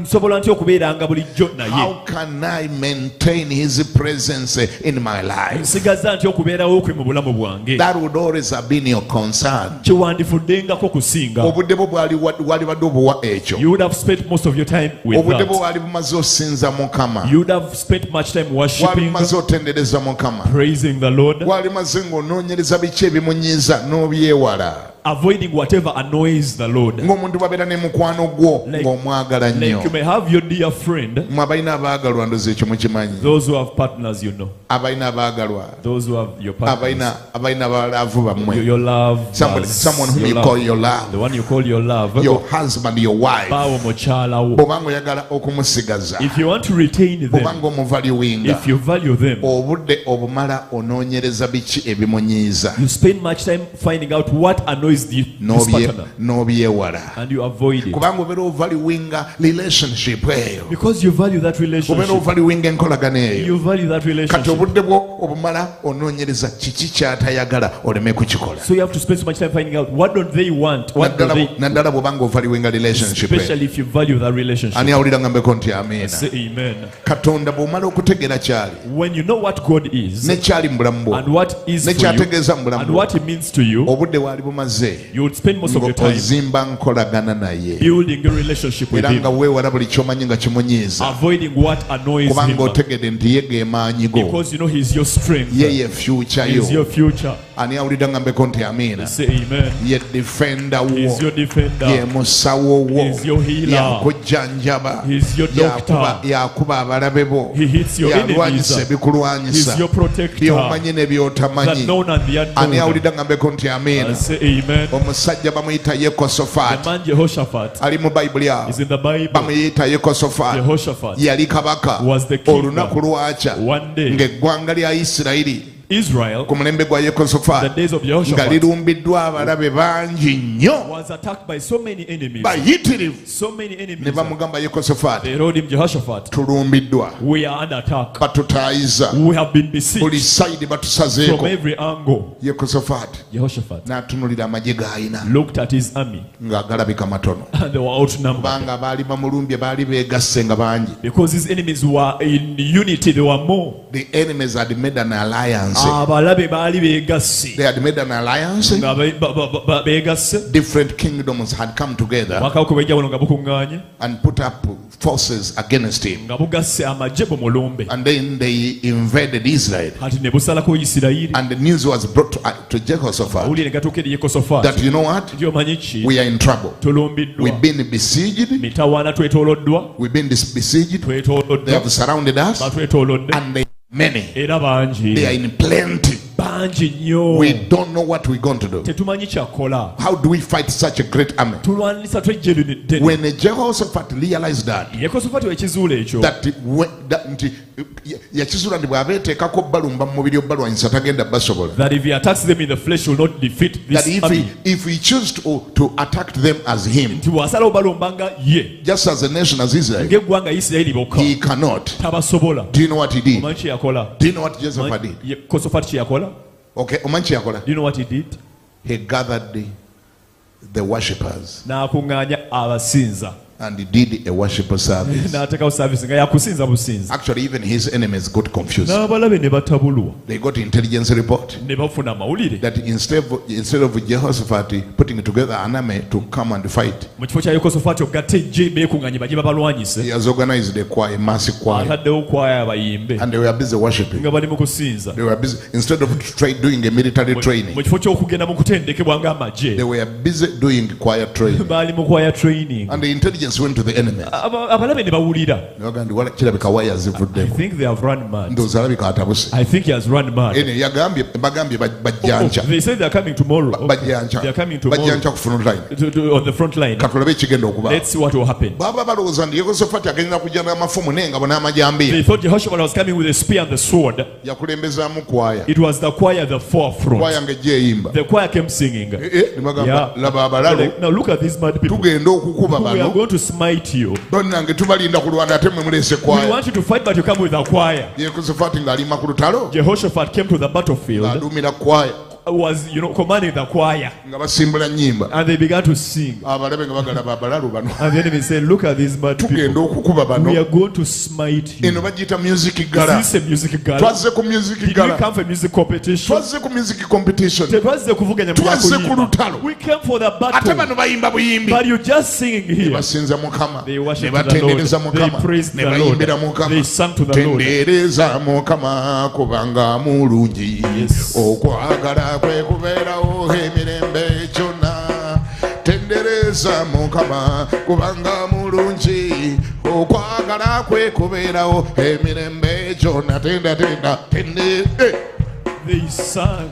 Nsobola ntya okubeeranga bulijjo naye.
How can I maintain his presence in my life?
Nsigazza ntya okubeerawo kwe mu bulamu bwange.
That would always have been your concern.
Kyewandifuddengako kusinga.
Obudde bwo bwalibadde obuwa ekyo.
You would have spent most of your time with
Obudde bwo
that.
wali bumaze osinza Mukama.
You would have spent much time
Wali
worshiping,
bumaze otendereza Mukama.
praising the Lord,
Wali maze ng'onoonyereza biki ebimunyiiza n'obyewala.
avoiding whatever annoys the Lord.
Ng'omuntu bwabeera ne mukwano gwo ng'omwagala nnyo.
Like you may have your dear friend,
Mmwe abalina abaagalwa ndozi ekyo mukimanyi.
those who have partners, you know,
Abalina abaagalwa.
those who have your partners,
Abalina abalaavu bammwe.
your love,
Someone whom you call your love.
the one you call your love,
Your husband, your wife.
bawo mukyala wo.
Bw'obanga oyagala okumusigaza.
If you want to retain them,
Bw'obanga omuvaluwinga.
if you value them,
Obudde obumala onoonyereza biki ebimunyiiza.
you spend much time finding out what annoys this partner,
N'obyewala.
and you avoid it.
Kubanga obeera ovaluwinga relationship eyo.
Because you value that
Obeera
relationship.
ovaluwinga enkolagana eyo.
You value that
Kati
relationship.
obudde bwo obumala onoonyereza kiki ky'atayagala oleme kukikola.
So you have to spend so much time finding out what don't they want, what do they,
Naddala bw'obanga ovaluwinga relationship eyo.
especially if you value that relationship.
Ani awulira ngambeko nti amiina.
Say amen.
Katonda bw'omala okutegeera kyali
When you know what God is
ne kyali mu bulamu bwo
and what is
ne
for you
kyategeeza mu bulamu
and
bwo,
what it means to you,
obudde bwali bumaze
you would spend most of your time
ng'ozimba nkolagana naye
building a relationship with
era nga
Him,
weewala buli ky'omanyi nga kimunyiiza
avoiding what annoys
kubanga
Him,
otegedde nti ye ge maanyi go,
because you know He's your strength,
ye ye future
He's your
yo.
future.
Ani awulira ngambeko nti amiina.
Say amen.
Ye defender wo,
He's your
ye
defender,
musawo wo,
He's your healer,
yakujjanjaba,
He's your doctor,
yakuba abalabe bo,
He hits your
yalwanyisa
enemies,
ebikulwanyisa,
He's your protector,
by'omanyi ne
the
by'otamanyi.
known and the
Ani
unknown.
awulira ngambeko nti amiina.
Say amen.
Omusajja bamuyita
The
Yekosafaati,
man Jehoshaphat
ali mu bayibuli awo,
is in the Bible.
bamuyita Yekosafaati.
Jehoshaphat
Yali kabaka
was the king.
olunaku lwakya
One day,
ng'eggwanga lya Isirayiri
Israel,
ku mulembe gwa
the
Yekosafaati
days of
nga
Jehoshaphat,
lirumbiddwa abalabe bangi nnyo
was attacked by so many enemies.
bayitirivu
So many
ne
enemies.
bamugamba Yekosafaati
They wrote him Jehoshaphat.
tulumbiddwa
We are under attack.
batutaayiza
We have been
buli
besieged
sayidi
from
batusazeeko
every angle.
Yekosafaati
Jehoshaphat
n'atunulira amagye g'alina
looked at his army
ng'agalabika matono
and they were outnumbered.
kubanga baali bamulumbye baali beegasse nga bangi.
Because his enemies were in unity, they were more.
The enemies had made an alliance.
Abalabe baali beegasse.
They had made an alliance.
Nga beegasse.
Different kingdoms had come together
Bwakabaka bw'enjawulo nga bukuŋŋaanye
and put up forces against him.
nga bugasse amagye bumulumbe.
And then they invaded Israel.
Kati ne busalako Isirayiri.
And the news was brought to Jehoshaphat
Mawulire ne gatuuka eri Yekosafaati.
that you know what?
Nti omanyi ki?
We are in trouble.
Tulumbiddwa.
We've been besieged.
Mitawaana twetooloddwa.
We've been besieged. They
Twetooloddwa.
have surrounded us.
Batwetoolodde.
And they are many.
Era bangi.
They are in plenty.
Bangi nnyo.
We don't know what we're going to do.
Tetumanyi kyakola.
How do we fight such a great army?
Tulwanisa twejje ddene.
When Jehoshaphat realized that,
Yekosafaati wekizuula ekyo.
yakizuula nti bw'abeeteekako balumba mu mubiri obbalwanyisa tagenda basobola.
That if he attacks them in the flesh, he will not defeat
That
this army.
if he chooses to attack them as him,
Nti bw'asalawo balumba nga ye
just as a nation as Israel,
ng'eggwanga Isirayiri bokka
he cannot.
tabasobola.
Do you know what he did?
Omanyi kye yakola?
Do you know what Jehoshaphat did?
Yekosafaati kye yakola?
Okay, omanyi kye yakola?
Do you know what he did?
He gathered the worshippers
N'akuŋŋaanya abasinza.
and he did a worshipper service.
N'ateekawo saavisi nga yakusinza businzi.
Actually, even his enemies got confused.
N'abalabe ne batabulwa.
They got intelligence report
Ne bafuna amawulire.
that instead of Jehoshaphat putting together an army to come and fight,
Mu kifo kya Yekosafaati okugatta ejje beekuŋŋaanye bajje babalwanyise.
he has organized a choir, mass choir,
Ataddewo kwaya abayimbe
and they were busy worshiping.
nga bali mu kusinza.
They were busy, instead of doing a military training,
Mu kifo ky'okugenda mu kutendekebwa ng'amagye
they were busy doing choir training.
baali mu kwaya training.
And the intelligence went to the enemy.
Abalabe ne bawulira.
Ne bagamba nti kirabika waya
I
zivuddeko.
think they have run mad.
Ndowooza alabika atabuse.
I think he has run mad.
Ene bagambye bajjanca.
They say they are coming tomorrow.
Bajjanca.
They are coming tomorrow.
Bajjanca ku front line.
On the front line.
Katulabe ekigenda okuba.
Let's see what will happen.
Baba balowooza nti Yekosafaati agenda kujja n'amafumu n'engabo n'amajambiya.
They thought Jehoshaphat was coming with a spear and the sword.
Yakulembezaamu kwaya.
It was the choir at the forefront.
Kwaya ng'ejja eyimba.
The choir came singing.
Ne bagamba laba abalalu
Now look at these mad people.
tugenda okukuba
We are
bano.
going to smite you.
Bannange tubalinda kulwana ate mwe muleese
We
kwaya.
want you to fight, but you come with a choir.
Yekosafaati ng'alima ku lutalo
Jehoshaphat came to the battlefield,
ng'alumira kwaya
was commanding the choir,
nga basimbula nnyimba.
and they began to sing.
Abalabe nga bagalaba abalalu bano
And the enemy said, "Look at these mad
tugenda
people.
okukuba bano.
We are going to smite you."
Eno bagiyita music
Is
gala.
this a music gala?
Twazze ku music
Did we
gala.
come for music competition?
Twazze ku music competition.
Twazze kuvuganya mu
Twazze ku
byakuyimba.
lutalo.
We came for the
Ate
battle,
bano bayimba buyimbi.
but you just singing here.
Basinza Mukama.
They
Ne
worshiped the
batendereza
Lord. They
Mukama.
praised
Ne
the Lord.
bayimbira Mukama.
They sang to the Lord.
Tendereza Mukama kubanga mulungi.
Yes.
Okwagala kwe kubeerawo emirembe gyonna. Tendereza Mukama kubanga mulungi. Okwagala kwe kubeerawo emirembe gyonna. Tende.
They sang.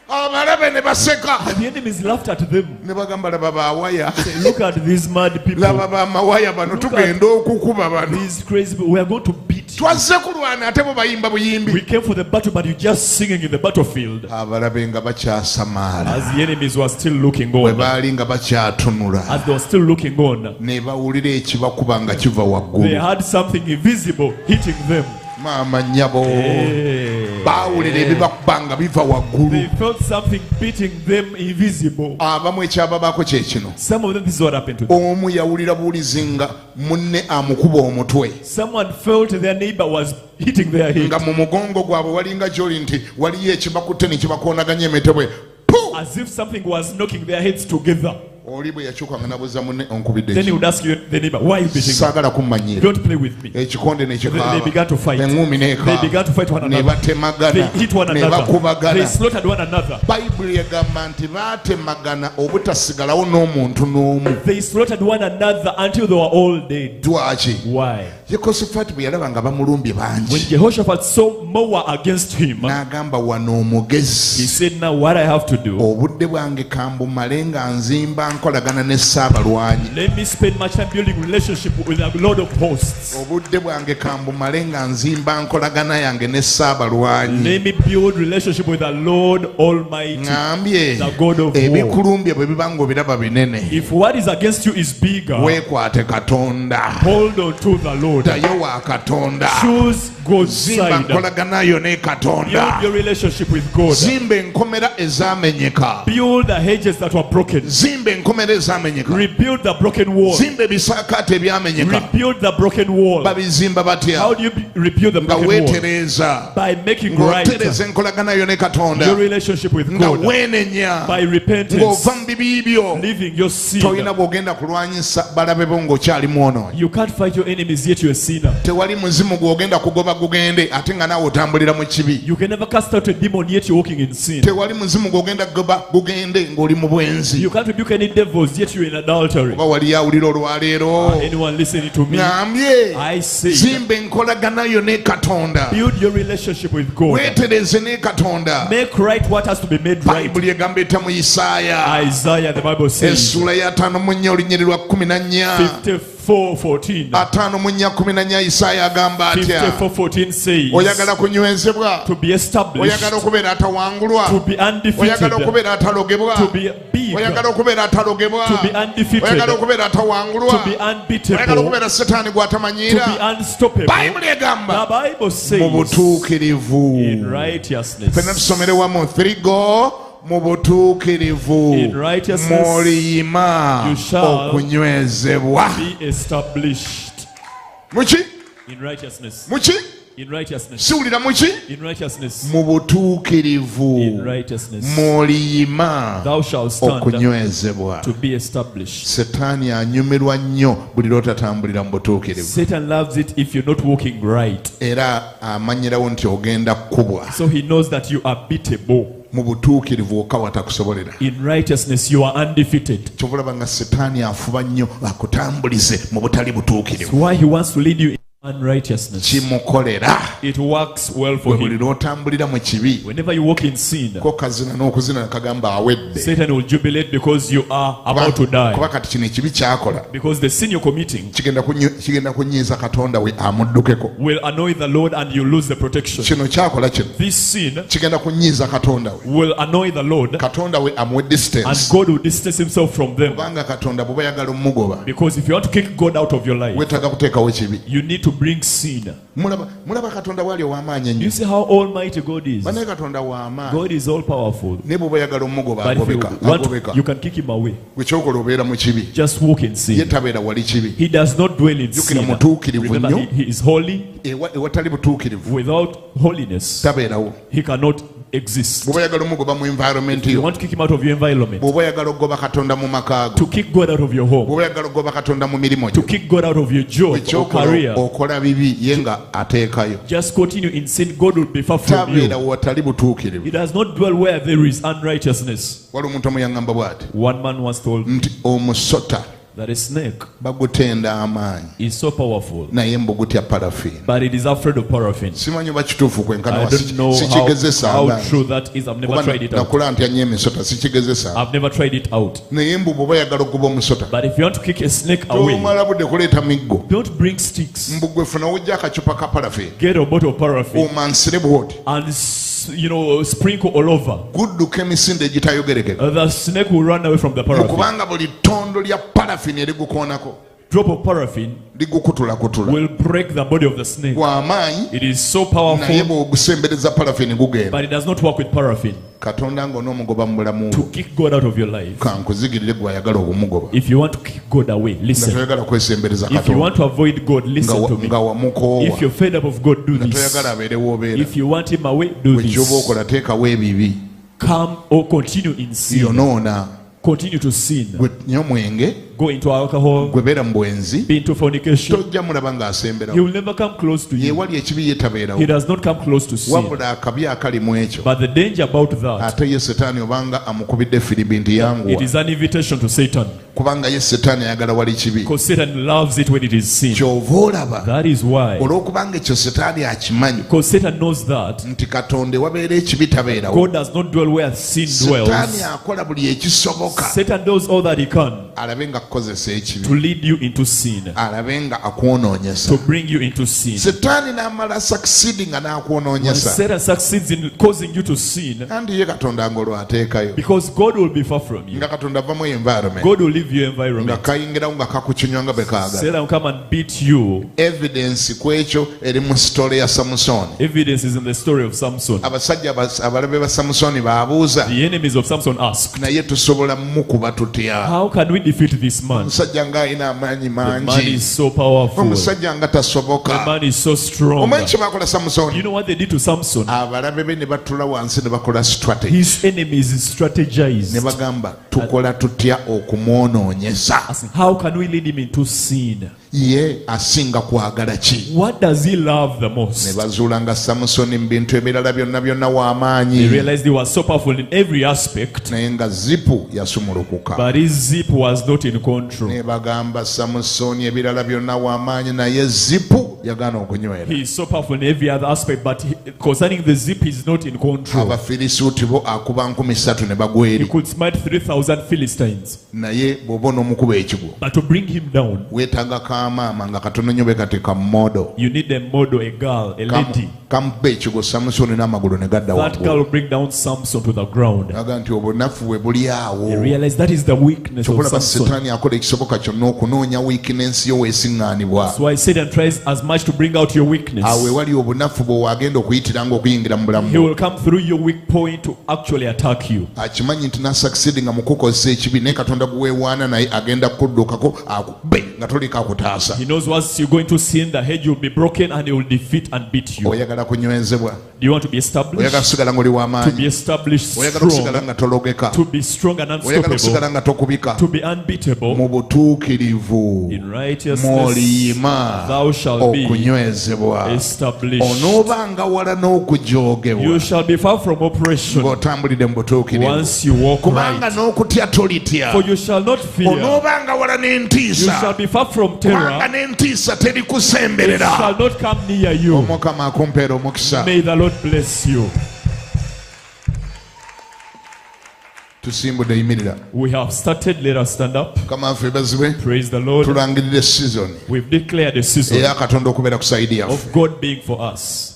Abalabe ne baseka.
And the enemies laughed at them.
Ne bagamba laba bawaya.
Say, look at these mad people.
Laba bamawaya bano tugenda okukuba bano.
These crazy people. We are going to beat you.
Twazze kulwana ate bo bayimba buyimbi.
We came for the battle, but you just singing in the battlefield.
Abalabe nga bakyasamaala.
As the enemies were still looking
bwe
on.
baali nga bakyatunula.
As they were still looking on.
Ne bawulira ekibakuba nga kiva
They
waggulu.
had something invisible hitting them.
Maama nnyabo.
Hey.
Baawulira ebibakuba nga biva
They
waggulu.
felt something beating them invisible.
Abamu ekyababaako kye kino.
Some of them, this is what happened to them.
Omu yawulira buwulizi nga munne amukuba omutwe.
Someone felt their neighbor was hitting their head.
Nga mu mugongo gwabwe walinga gy'oli nti waliyo ekibakutte ne kibakoonaganya emitebwe. Puh!
As if something was knocking their heads together.
Oli bwe yakyuka nga nabuuza munne onkubidde
Then he
ki?
would ask you, the neighbor, why are you beating me?
Saagala kummanyiira.
Don't play with me.
Ekikonde ne
They
kikaaba.
began to fight.
Eŋŋumi n'ekaaba.
They began to fight one
Ne
another.
batemagana.
They hit one
Ne
another. They
bakubagana.
slaughtered one another.
Bayibuli egamba nti baatemagana obutasigalawo n'omuntu n'omu.
They slaughtered one another until they were all dead.
Lwaki?
Why?
Yekosafaati bwe yalaba nga bamulumbye
When
bangi
Jehoshaphat saw more against him,
n'agamba wano
he
omugezi
said, now what I have to do,
obudde bwange kambumale nga nzimba nkolagana ne Ssaabalwanyi.
let me spend much time building relationship with the Lord of hosts.
Obudde bwange kambumale nga nzimba nkolagana yange ne Ssaabalwanyi.
Let me build relationship with the Lord Almighty,
Ngambye
the God of war.
ebikulumbye bwe biba ng'obiraba binene
If what is against you is bigger,
weekwate Katonda.
hold on to the Lord.
Ddayo wa Katonda.
Choose God's
Zimba
side.
nkolagana yo ne Katonda.
Build your relationship with God.
Zimba enkomera ezamenyeka.
Build the hedges that were broken.
Zimba enkomera ezamenyeka.
Rebuild the broken wall.
Zimba ebisaakaate ebyamenyeka.
Rebuild the broken wall.
Babizimba batya?
How do you rebuild the
Nga
broken wall?
weetereeza.
By making right
Ng'otereza enkolagana yo ne Katonda.
your relationship with
Nga
God.
weenenya.
By repentance,
Ng'ova mu bibi byo.
leaving your sin.
Tolina bw'ogenda kulwanyisa balabe bo ng'okyali mwonoonyi.
You can't fight your enemies yet you're a sinner.
Tewali muzimu gw'ogenda kugoba gugende ate nga naawe otambulira mu kibi.
You can never cast out a demon yet you're walking in sin.
Tewali muzimu gw'ogenda kugoba gugende ng'oli mu bwenzi.
You can't rebuke any devils yet you're in adultery.
Oba wali awulira olwaleero.
Anyone listening to me?
Ngambye
I say,
zimba enkolagana yo ne Katonda.
build your relationship with God.
Weetereze ne Katonda.
Make right what has to be made right.
Bayibuli egamba etta mu Isaaya
Isaiah, the Bible says,
essula ya 5 olunyiri lwa 14
54:14.
5:14 Isaaya agamba atya?
54:14 says,
Oyagala kunywezebwa,
to be established,
oyagala okubeera atawangulwa,
to be undefeated,
oyagala okubeera atalogebwa,
to be big,
oyagala okubeera atalogebwa,
to be undefeated,
oyagala okubeera atawangulwa,
to be
oyagala
unbeatable,
okubeera setaani
to
gw'atamanyiira.
be unstoppable.
Bayibuli egamba
The Bible
mu
says,
butuukirivu.
in righteousness,
Fenna tusomere wamu 3 go mu butuukirivu
In righteousness,
mw'oliyima
you shall
okunywezebwa.
be established.
Muki?
In righteousness,
Muki?
in righteousness,
Siwulira muki?
in righteousness,
Mu butuukirivu
in righteousness,
mw'oliyima
thou shalt stand
okunywezebwa.
to be established.
Setaani anyumirwa nnyo buli lw'otatambulira mu butuukirivu,
Satan loves it if you're not walking right.
era amanyirawo nti ogenda kkubwa.
So he knows that you are beatable.
Mu butuukirivu wokka watakusobolera.
In righteousness, you are undefeated.
Kyobulaba nga Setaani afuba nnyo akutambulize mu butali butuukirivu.
That's why he wants to lead you in unrighteousness.
Kimukolera
It works well for
bwe buli
him.
lw'otambulira mu kibi,
Whenever you walk in sin,
ko kazina n'okuzina kagamba awedde.
Satan will jubilate because you are about to die.
Kuba kati kino ekibi kyakola
Because the sin you're committing
kigenda kunyiiza Katonda we amuddukeko.
will annoy the Lord and you lose the protection.
Kino kyakola kino
This sin
kigenda kunyiiza Katonda we,
will annoy the Lord
Katonda we amuwe
and
distance.
God will distance himself from them.
Kubanga Katonda bw'oba yagala omugoba,
Because if you want to kick God out of your life,
weetaaga kuteekawo ekibi.
you need to bring sin.
Mulaba Katonda bw'ali ow'amaanyi ennyo.
You see how almighty God is.
Banaye Katonda w'amaanyi.
God is all powerful.
Naye bw'oba yagala omugoba
But if you want,
agobeka.
you can kick him away.
Gwe kyokola obeera mu kibi.
Just walk in
Ye
sin.
tabeera wali kibi.
He does not dwell in
Jjukira
sin.
mutuukirivu
Remember,
nnyo.
he is holy.
Ewatali butuukirivu
Without holiness,
tabeerawo.
he cannot exist.
Bw'oba yagala omugoba mu environment
You
yo,
want to kick him out of your environment,
bw'oba yagala okugoba Katonda mu maka go,
to kick God out of your home,
bw'oba yagala okugoba Katonda mu mirimo
to
gyo,
kick God out of your job or
ekyokola
career,
okola bibi ye nga ateekayo.
just continue in sin. God will be far from
Tabeera
you.
watali butuukirivu.
He does not dwell where there is unrighteousness.
Waliwo omuntu omu yaŋŋamba bw'ati
One man once told me
nti omusota
that a snake
bagutenda amaanyi
is so powerful,
naye mbu gutya parafiini.
but it is afraid of paraffin.
Simanyi oba kituufu kwenkana
I
wa
don't know
sikigezesa
how
abangi.
true that is. I've never
Kuba
tried it out.
nakula ntya nnyo emisota sikigezesa.
I've never tried it out.
Naye mbu bw'oba yagala okugoba omusota
But if you want to kick a snake away,
tomala budde kuleeta miggo,
don't bring sticks.
mbu gwe funa wojja akacupa ka parafiini
Get a bottle of paraffin
omansire bw'oti
and sprinkle all over.
gudduka emisinde egitayogerekeka.
The snake will run away from the paraffin.
Kubanga buli ttondo lya parafiini erigukoonako
Drop of paraffin
ligukutulakutula.
will break the body of the snake.
Gw'amaanyi
It is so
naye
powerful,
bw'ogusembereza parafiini gugenda.
but it does not work with paraffin.
Katonda ng'onoomugoba mu bulamu
To
bwo,
kick God out of your life,
kankuzigirire gw'ayagala okumugoba.
if you want to kick God away,
Nga
listen.
toyagala kwesembereza
If you
Katonda,
want to avoid God, listen to me.
nga wamukoowa,
If you're fed up of God, do
nga
this.
toyagala abeere w'obeera.
If you want him away, do
Bwe ky'oba
this.
okola teekawo ebibi,
Come or continue in sin.
yonoona.
Continue to sin.
Gwe nywa omwenge,
go into alcohol,
gwe beera mu bwenzi
be into fornication,
tojja mulaba
he
ng'asemberawo
will never come close to you.
yeewali ekibi ye tabeerawo
He does not come close to sin.
wabula akabi akali mu ekyo
But the danger about that,
ate ye setaani obanga amukubidde firibi nti
it
yanguwa
is an invitation to Satan.
kubanga ye setaani ayagala wali kibi
Because Satan loves it when it is sin.
kyova olaba
That is why.
olw'okubanga ekyo setaani akimanyi
Because Satan knows that
nti katonda ewabeera ekibi tabeerawo
God does not dwell where sin
setaani
dwells.
akola buli ekisoboka
Satan does all that he can
alabe nga kukozesa ekibi
to lead you into sin,
alabe nga akwonoonyesa
to bring you into sin.
setaani n'amala succeeding nga
When
n'akwonoonyesa
Satan succeeds in causing you to sin,
kandi ye katonda ng'olwateekayo
because God will be far from you.
nga katonda avamu environment
God will leave your
nga
environment.
kayingirawo nga kakukinywa nga bwe kaagala
Satan will come and beat you.
evidence ku ekyo eri mu sitole ya samusoni
Evidence is in the story of Samson.
abasajja abalabe ba samusoni baabuuza
The enemies of Samson asked,
naye tusobola mukuba tutya
how can we defeat this man?
omusajja ng'alina amaanyi
The man
mangi
is so powerful.
omusajja nga
The
tasoboka
man is so strong.
omanyi kye bakola
You
samusoni
know what they did to Samson?
abalabe be ne batula wansi ne bakola strategy
His enemies
ne
strategized.
bagamba tukola tutya okumwonoonyesa
Asking, how can we lead him into sin?
ye asinga kwagala ki
What does he love the
ne
most?
bazuula nga samusoni mu bintu ebirala byonna byonna
They
w'amaanyi
realized he was so powerful in every aspect,
naye nga zipu yasumulukuka
but his zip was not in control.
ne bagamba samusoni ebirala byonna w'amaanyi naye zipu yagaana okunywera
He is so powerful in every other aspect, but concerning the zip, he's not in control.
abafirisuuti bo akuba 3,000 ne bagwa
He
eri
could smite 3,000 Philistines,
naye bw'oba on'omukuba ekigwo
but to bring him down,
weetaaga kamaama nga katono nnyo bekateeka mu modo
you need a model, a girl, a lady.
kamuba ekigwo samusoni n'amagulu ne gadda
That girl
waggulu
will bring down Samson to the ground.
aga nti obunafu bwe buli awo
They realize that is the weakness of
kyokulaba
Samson.
setaani akola ekisoboka kyonna okunoonya wiikinensi yo weesiŋŋaanibwa
That's why Satan tries as much to bring out your weakness.
awo ewali obunafu bwe waagenda okuyitira ng'okuyingira mu bulamu
He will come through your weak point to actually attack you.
akimanyi nti nasakisidinga mu kukozesa ekibi naye katonda guweewaana naye agenda kuddukako akube nga toliko akutaasa
He knows once you're going to sin, the hedge will be broken and he will defeat and beat you.
oyagala kunywezebwa
Do you want to be established?
oyagala kusigala ng'oli
To be
w'amaanyi
established
oyagala kusigala
strong.
nga tologeka
To be strong and
oyagala
unstoppable.
kusigala nga tokubika
To be unbeatable.
mu butuukirivu
In righteousness,
mw'oliima
thou shalt be
okunywezebwa
established.
onoobanga wala n'okujoogebwa
You shall be far from oppression
ng'otambulidde mu butuukirivu
once you walk
kubanga
right.
n'okutya tolitya
For you shall not fear.
onoobanga wala
You
n'entiisa
shall be far from
kubanga
terror.
n'entiisa
It
terikusemberera
shall not come near you.
omukama akumpeera omukisa
May the Lord bless you.
tusimbudde yimirira
We have started. Let us stand up.
mukama waffe bazibwe
Praise the Lord.
tulangirira esizoni
We've declared a season
eya katonda okubeera ku sayidi yaffe
of God being for us.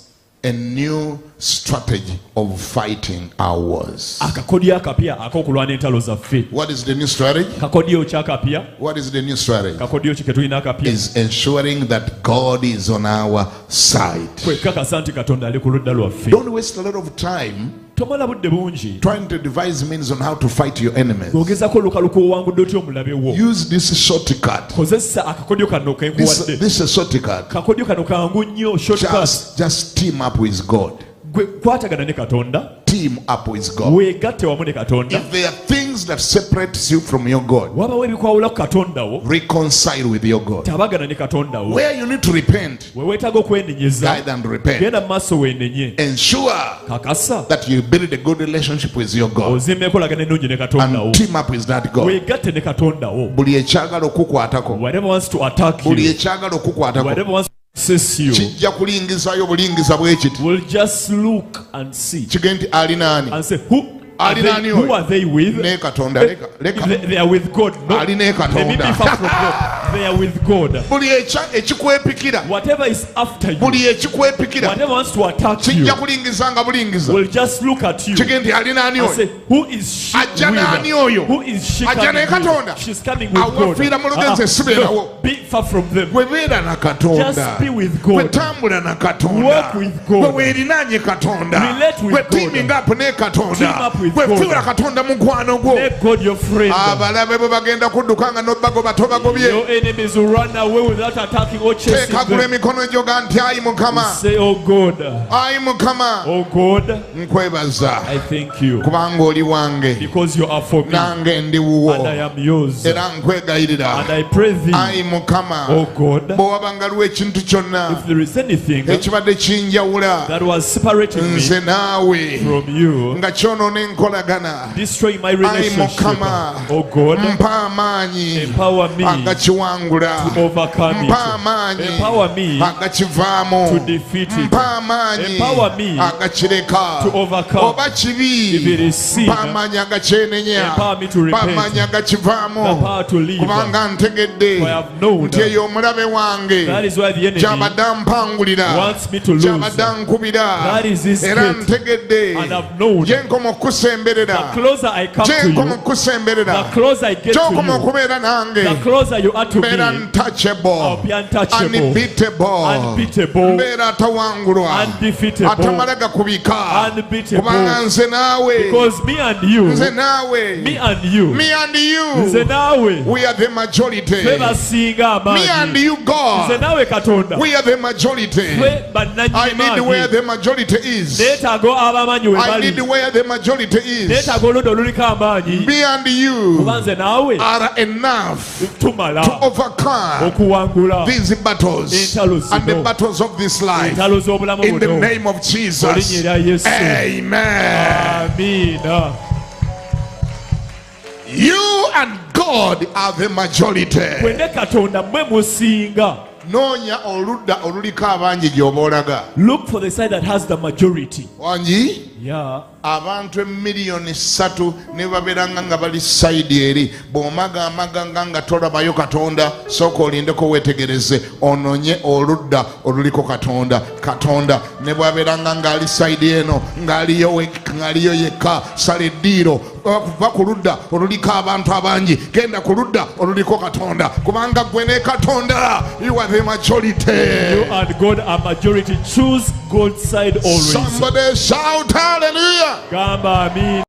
a new strategy of fighting our wars.
Akakodyo akapya ak'okulwana entalo zaffe.
What is the new strategy?
Kakodyo ki akapya?
What is the new strategy?
Kakodyo ki ke tulina akapya?
Is ensuring that God is on our side.
Kwekakasa nti Katonda ali ku ludda lwaffe.
Don't waste a lot of time
Tomala budde bungi.
trying to devise means on how to fight your enemies.
Ogezako olukaluko owangudde otya omulabe wo.
Use this shortcut.
Kozesa akakodyo kano kenkuwadde.
This is shortcut.
Kakodyo kano kangu nnyo shortcut.
Just team up with God.
Gwe kwatagana ne Katonda.
Team up with God.
Weegatte wamu ne Katonda.
If there are things that separates you from your God,
Wabawo ebikwawula ku Katonda wo.
reconcile with your God.
Tabagana ne Katonda wo.
Where you need to repent,
We weetaaga okwenenyeza.
guide and repent.
Genda mu maaso weenenye.
Ensure
Kakasa.
that you build a good relationship with your God
Ozimba enkolagana ennungi ne Katonda wo.
and team up with that God.
Weegatte ne Katonda wo.
Buli ekyagala okukwatako,
Whatever wants to attack
buli
you.
ekyagala okukwatako
Whatever wants to assess you.
kijja kulingizayo bulingiza bwe kiti
We'll just look and see.
kigende nti alina ani
And say, who are
Ali nani
they,
oyo?
who are they with?
ne katonda leka
They are with God. No,
Ali ne
they may be
Katonda.
far from God. They are with God.
buli ekikwepikira
Whatever is after you,
buli ekikwepikira
whatever wants to attack you,
kijja kulingiza nga bulingiza
will just look at you
kigende nti alina ani
and
oyo
say, who is she
Ajja n'ani
with?
oyo?
Who is she
Ajja ne
coming
Katonda?
with? She's coming with God.
Awafiira mu lugenzi sibeerawo.
No, be far from them.
bwe beera na katonda
Just be with
bwe
God.
tambula na katonda
Walk with God.
bwe weerinaanye katonda
Relate with
bwe
God.
teaming up ne katonda
Team up with
bwe
God.
fuula katonda mukwano gwo
Make God your friend.
abalabe bwe bagenda kudduka nga nobbago bato bagobye
Your enemies will run away without attacking or chasing
teekagula
them.
emikono gyo ga nti ayi mukama
Say, oh God,
ayi mukama
oh God,
nkwebaza
I thank you
kubanga oli wange
because you are for me
nange ndi wuwo
and I am yours.
era nkwegayirira
And I pray thee,
ayi mukama
oh God,
bwe wabanga liwo ekintu kyonna
if there is anything
ekibadde kinjawula
that was separating me
nze naawe
from you,
nga kyonoona enkolagana
destroying my
ayi
relationship,
mukama
oh God,
mpa amaanyi
empower me
agakiwangula
to overcome
mpa
it.
amaanyi
Empower me
agakivaamu
to defeat it.
mpa amaanyi
Empower me
agakireka
to overcome.
oba kibi
If it is sin,
mpa amaanyi agakyenenya
empower me to
mpa
repent.
amaanyi agakivaamu
The power to live.
kubanga ntegedde
For I have known
nti eyo omulabe wange
that is why the enemy
gyabadde ampangulira
wants me to lose.
gyabadde ankubira
That is his
era
gate.
ntegedde
And I've known
gye nkoma okukusemberera
the closer I come
gye
to
nkoma
you,
okukusemberera
the closer I get to
gy'okoma
you,
okubeera nange
the closer you are to
mbeera
me,
untouchable
I'll be untouchable,
unbeatable
unbeatable,
mbeera atawangulwa
undefeatable,
atamala gakubika
unbeatable.
kubanga nze naawe
Because me and you,
nze naawe
me and you,
me and
nze
you
naawe,
we are the majority
ffe basinga
me and
amaanyi.
you
Nze
God
naawe Katonda,
we are the majority
ffe
I
bannannyini
need where
maanyi.
the majority is
Neetaaga abamanyi we
I need
bali.
where the majority is
Neetaaga oludda oluliko amaanyi.
me and you
Kuba nze naawe
are enough
tumala
to overcome
okuwangula
these battles
entalo
and the
zino,
battles of this life
entalo z'obulamu
in the
buno.
name of
Mu
Jesus.
linnya erya Yesu.
Amen.
Amiina.
You and God are the majority.
Gwe ne Katonda mmwe musinga.
Noonya oludda oluliko abangi gy'oba olaga.
Look for the side that has the majority.
Wangi
Yeah.
abantu 3,000,000 ne babeeranga nga bali sayidi eri bw'omagamaga nga tolabayo Katonda sooka olindeko weetegereze ononye oludda oluliko Katonda ne bw'abeeranga ng'ali sayidi eno ng'aliyo yekka sala eddiiro kuva ku ludda oluliko abantu abangi genda ku ludda oluliko Katonda kubanga gwe ne Katonda you are the majority.
You and God are majority. Choose God's side always.
Somebody shout hallelujah.
Gamba amin.